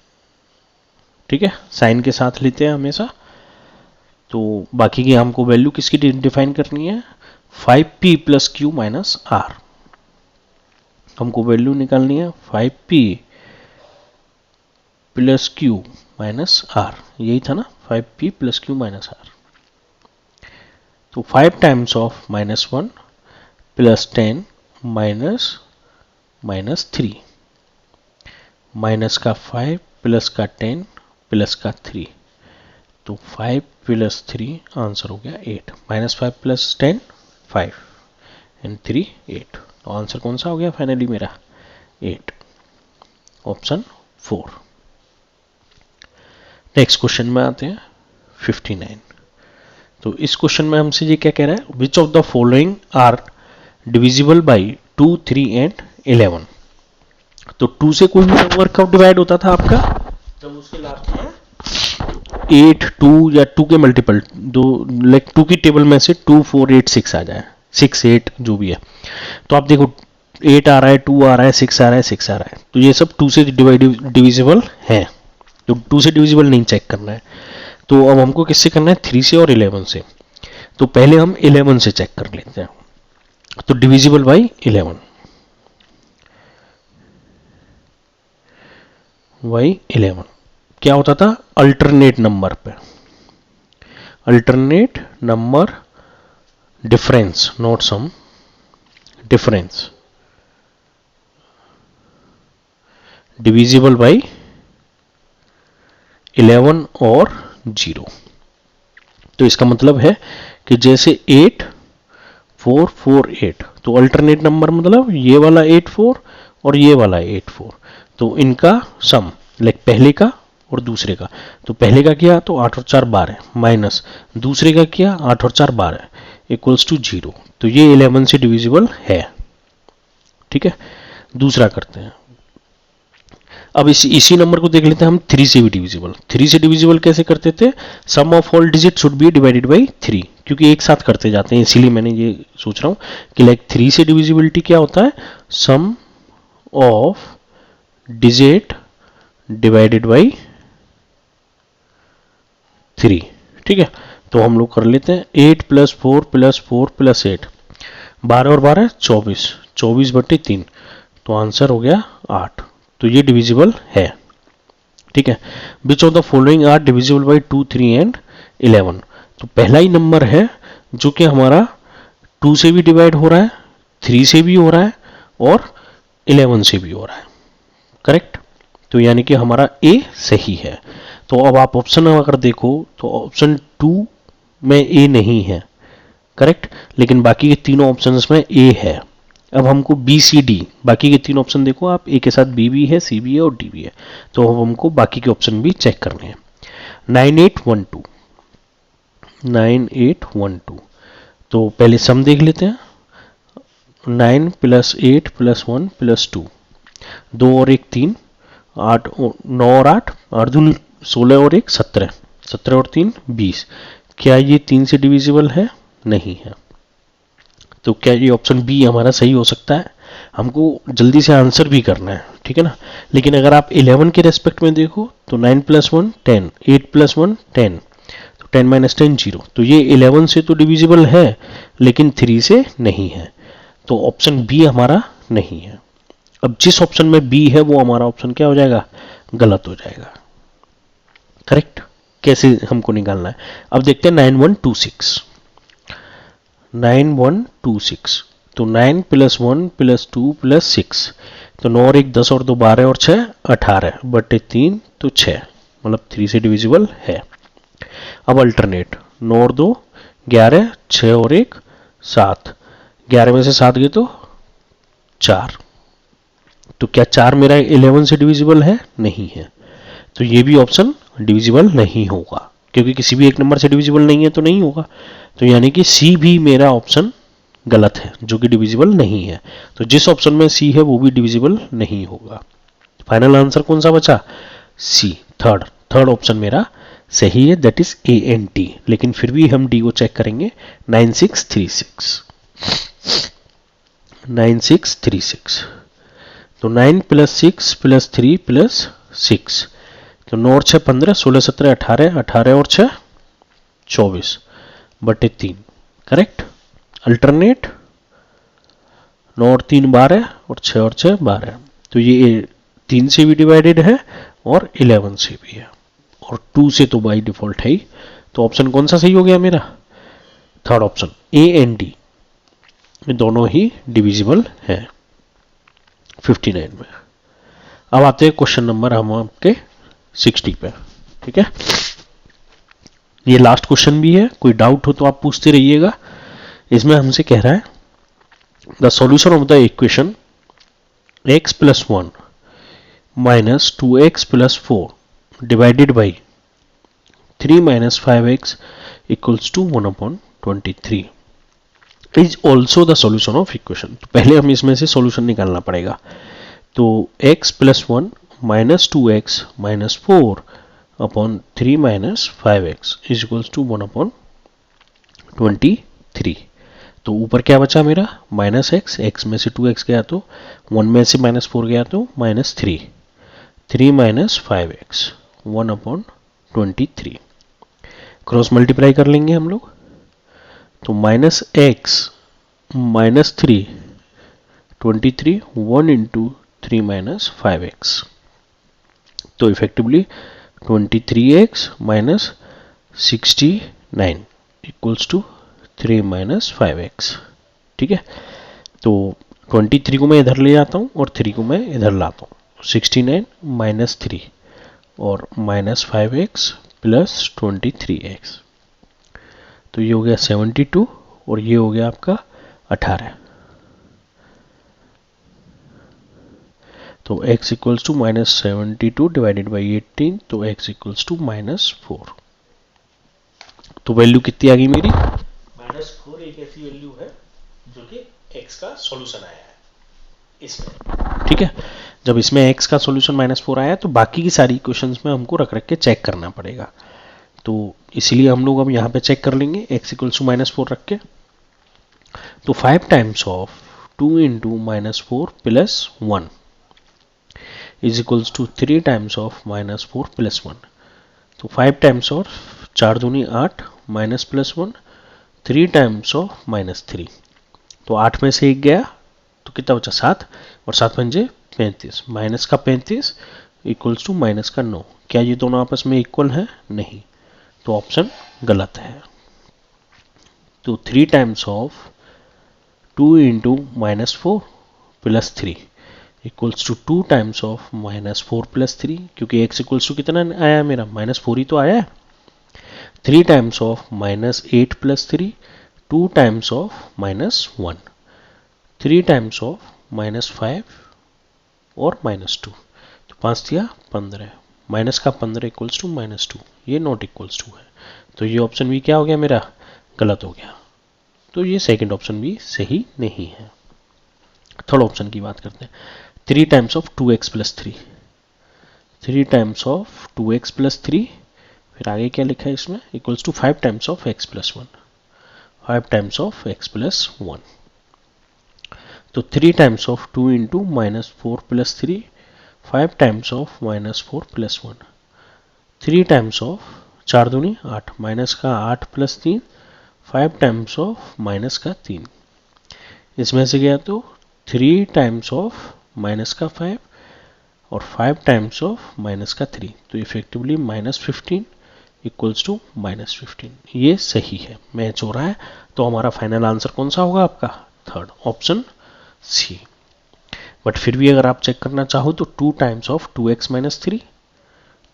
ठीक है, साइन के साथ लेते हैं हमेशा। तो बाकी की हमको वैल्यू किसकी डिफाइन करनी है, 5p plus q minus r. हमको वैल्यू निकालनी है 5p plus q minus are, यही था ना, 5p plus q minus r. तो 5 times of -1 plus 10 minus 3, minus का 5 प्लस का 10 प्लस का 3, तो 5 प्लस 3 आंसर हो गया 8, -5 प्लस 10 5 एंड 3 8। तो आंसर कौन सा हो गया फाइनली मेरा 8, ऑप्शन 4। नेक्स्ट क्वेश्चन में आते हैं 59। तो इस क्वेश्चन में हमसे ये क्या कह रहा है, which of the following are divisible by 2 3 and 11। तो 2 से कोई भी नंबर कब डिवाइड होता था आपका, जब उसके लास्ट में 8 2 या 2 के मल्टीपल, दो लाइक 2 की टेबल में से 2 4 8 6 आ जाए, 6 8 जो भी है। तो आप देखो 8 आ रहा है, 2 आ रहा है, 6 आ रहा है, 6 आ रहा है, तो ये सब 2 से डिविजिबल है। तो 2 से डिविजिबल नहीं चेक करना है। तो अब हमको किससे करना है, 3 से और 11 से। तो पहले हम 11 से चेक कर लेते हैं। तो डिविजिबल बाई 11 क्या होता था, अल्टरनेट नंबर पे, alternate number difference, not sum, difference, divisible by 11 और 0। तो इसका मतलब है कि जैसे 8 4 4 8, तो अल्टरनेट नंबर मतलब ये वाला 8 4 और ये वाला 8 4, तो इनका सम, लाइक पहले का और दूसरे का। तो पहले का किया तो 8 और 4 12, माइनस दूसरे का किया 8 और 4 12 इक्वल्स टू 0। तो ये 11 से डिविजिबल है। ठीक है, दूसरा करते हैं। अब इसी नंबर को देख लेते हैं हम 3 से भी डिविजिबल। 3 से डिविजिबल कैसे करते थे, sum of all digit should be divided by 3, क्योंकि एक साथ करते जाते हैं, इसीलिए मैंने ये सोच रहा हूं कि लाइक 3 से डिविजिबिलिटी क्या होता है, सम ऑफ डिजिट डिवाइडेड बाई 3। ठीक है, तो हम लोग कर लेते हैं 8 प्लस 4 प्लस 4 प्लस 8, 12 और 12 24, 24/3, तो आंसर हो गया 8। तो ये डिविजिबल है। ठीक है, which of the following are divisible by 2 3 and 11। तो पहला ही नंबर है जो कि हमारा 2 से भी डिवाइड हो रहा है, 3 से भी हो रहा है और 11 से भी हो रहा है। करेक्ट, तो यानी कि हमारा ए सही है। तो अब आप ऑप्शन अगर देखो तो ऑप्शन 2 में ए नहीं है, करेक्ट, लेकिन बाकी के तीनों ऑप्शंस में ए है। अब हमको बी सी डी, बाकी के 3 ऑप्शन देखो आप, ए के साथ बी भी है, सी भी है और डी भी है। तो अब हमको बाकी के ऑप्शन भी चेक करने हैं। 9812, 9812, तो पहले सम देख लेते हैं। 9 प्लस 8 प्लस 1 प्लस 2, 2 और 1 3, 8 9 और 8 8 दूनी 16 और 1 17, 17 और 3 20। क्या ये 3 से डिविजिबल है, नहीं है। तो क्या ये ऑप्शन बी हमारा सही हो सकता है। हमको जल्दी से आंसर भी करना है, ठीक है ना। लेकिन अगर आप 11 के रेस्पेक्ट में देखो तो 9 प्लस 1 10, 8 प्लस 1 10, तो 10 माइनस 10 0। तो ये 11 से तो डिविजिबल है लेकिन 3 से नहीं है। तो ऑप्शन बी हमारा नहीं है। अब जिस ऑप्शन में बी है वो हमारा ऑप्शन क्या हो जाएगा, गलत हो जाएगा। करेक्ट, कैसे हमको निकालना है, अब देखते हैं 9126, 9126। तो 9 प्लस 1 प्लस 2 प्लस 6, तो 9 और 1 10 और 2 12 और 6 18 बटे 3, तो 6, मतलब 3 से डिविजिबल है। अब अल्टरनेट, 9 और 2 11, 6 और 1 7, 11 में से 7 गए तो 4। तो क्या 4 मेरा 11 से डिविजिबल है? नहीं है। तो ये भी ऑप्शन डिविजिबल नहीं होगा, क्योंकि किसी भी एक नंबर से डिविजिबल नहीं है तो नहीं होगा। तो यानी कि सी भी मेरा ऑप्शन गलत है, जो कि डिविजिबल नहीं है। तो जिस ऑप्शन में सी है वो भी डिविजिबल नहीं होगा। फाइनल आंसर कौन सा बचा? सी, थर्ड ऑप्शन मेरा सही है, that is A and D. लेकिन फिर भी हम डी को चेक करेंगे। 9636 तो 9 प्लस 6 प्लस 3 प्लस 6, तो 9 और 6 15, 16 17 18, 18 और 6 24 बटे 3, करेक्ट। अल्टरनेट 9 और 3 12 और 6 और 6 12, तो ये 3 से भी डिवाइडेड है और 11 से भी है, और 2 से तो बाई डिफॉल्ट है ही। तो ऑप्शन कौन सा सही हो गया मेरा? Third option, A and D, ये दोनों ही डिविजिबल है 59 में। अब आते हैं क्वेश्चन नंबर हम आपके 60 पे, ठीक है। ये लास्ट क्वेश्चन भी है, कोई डाउट हो तो आप पूछते रहिएगा। इसमें हमसे कह रहा है the solution of the equation x plus 1 minus 2x plus 4 divided by 3 minus 5x equals to 1/23 is also the solution of equation. तो पहले हम इसमें से सॉल्यूशन निकालना पड़ेगा। तो x plus 1 minus 2x minus 4 upon 3 minus 5x is equals to 1/23। तो ऊपर क्या बचा मेरा? माइनस एक्स, एक्स में से 2x गया तो 1 में से माइनस 4 गया तो minus 3, 3 minus 5x 1/23। Cross multiply कर लेंगे हम लोग। तो minus x minus 3 23 1 into 3 minus 5x, तो effectively 23x minus 69 equals to 3 minus 5x, ठीक है। तो 23 को मैं इधर ले जाता हूँ और 3 को मैं इधर लाता हूँ, 69 माइनस 3 और माइनस 5x प्लस 23x, तो ये हो गया 72 और ये हो गया आपका 18। तो x equals to minus 72 divided by 18, तो x इक्वल्स टू माइनस 4। तो वैल्यू कितनी आ गई मेरी? -4 एक ऐसी वैल्यू है जो कि x का सॉल्यूशन आया है इसमें, ठीक है। जब इसमें x का सॉल्यूशन -4 आया तो बाकी की सारी इक्वेशंस में हमको रख के चेक करना पड़ेगा। तो इसीलिए हम लोग अब यहाँ पे चेक कर लेंगे x इक्वल्स टू -4 रख के। तो 5 times of 2 into -4 plus 1 is equals to 3 times of -4 plus 1। तो 5 टाइम्स ऑफ 4 दूनी 8 माइनस प्लस 1, 3 टाइम्स ऑफ -3, तो 8 में से 1 गया तो कितना बचा? 7, और 7 पंजे 35, माइनस का 35 इक्वल्स टू माइनस का 9। क्या ये दोनों आपस में इक्वल है? नहीं, तो ऑप्शन गलत है। तो 3 times of 2 into -4 plus 3 equals to 2 times of -4 plus 3, क्योंकि x इक्वल्स टू कितना आया मेरा? -4 ही तो आया है। 3 times of -8 plus 3, 2 times of -1, 3 times of -5 और -2, तो 5 दिया 15, माइनस का 15 इक्वल्स टू -2, ये नॉट इक्वल्स टू है। तो ये ऑप्शन भी क्या हो गया मेरा? गलत हो गया। तो ये सेकंड ऑप्शन भी सही नहीं है। थर्ड ऑप्शन की बात करते हैं। 3 times of 2x plus 3, 3 times of 2x plus 3, फिर आगे क्या लिखा है इसमें? Equals to 5 times of x plus 1, 5 times of x plus 1। तो 3 times of 2 into -4 plus 3, 5 times of -4 plus 1, 3 times of 4 दूनी 8, माइनस का 8 प्लस 3, 5 टाइम्स ऑफ माइनस का 3, इसमें से गया तो 3 टाइम्स ऑफ माइनस का 5 और 5 टाइम्स ऑफ माइनस का 3, तो इफेक्टिवली -15 इक्वल्स टू -15। ये सही है, मैच हो रहा है। तो हमारा फाइनल आंसर कौन सा होगा आपका? Third option C. बट फिर भी अगर आप चेक करना चाहो तो 2 times of 2x minus 3,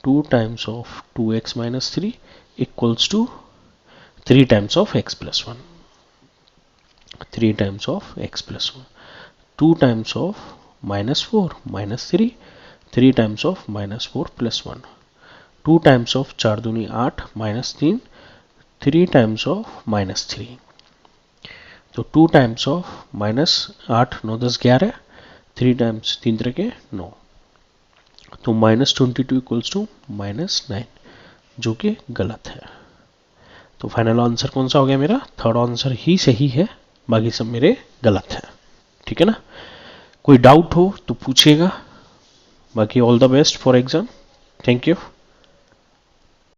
2 times of 2x minus 3 equals to 3 times of x plus 1। 3 times of x plus 1, 2 times of -4 -3, 3 times of -4 plus 1, 2 times of 4 दूनी 8 -3, 3 टाइम्स ऑफ -3, तो 2 times of -8 9 10 11, 3 times 3 3 9, तो -22 equals to -9, जो कि गलत है। तो final answer कौन सा हो गया मेरा? थर्ड आंसर ही सही है, बाकी सब मेरे गलत है। ठीक है ना? कोई डाउट हो तो पूछिएगा। बाकी all the best for exam. Thank you.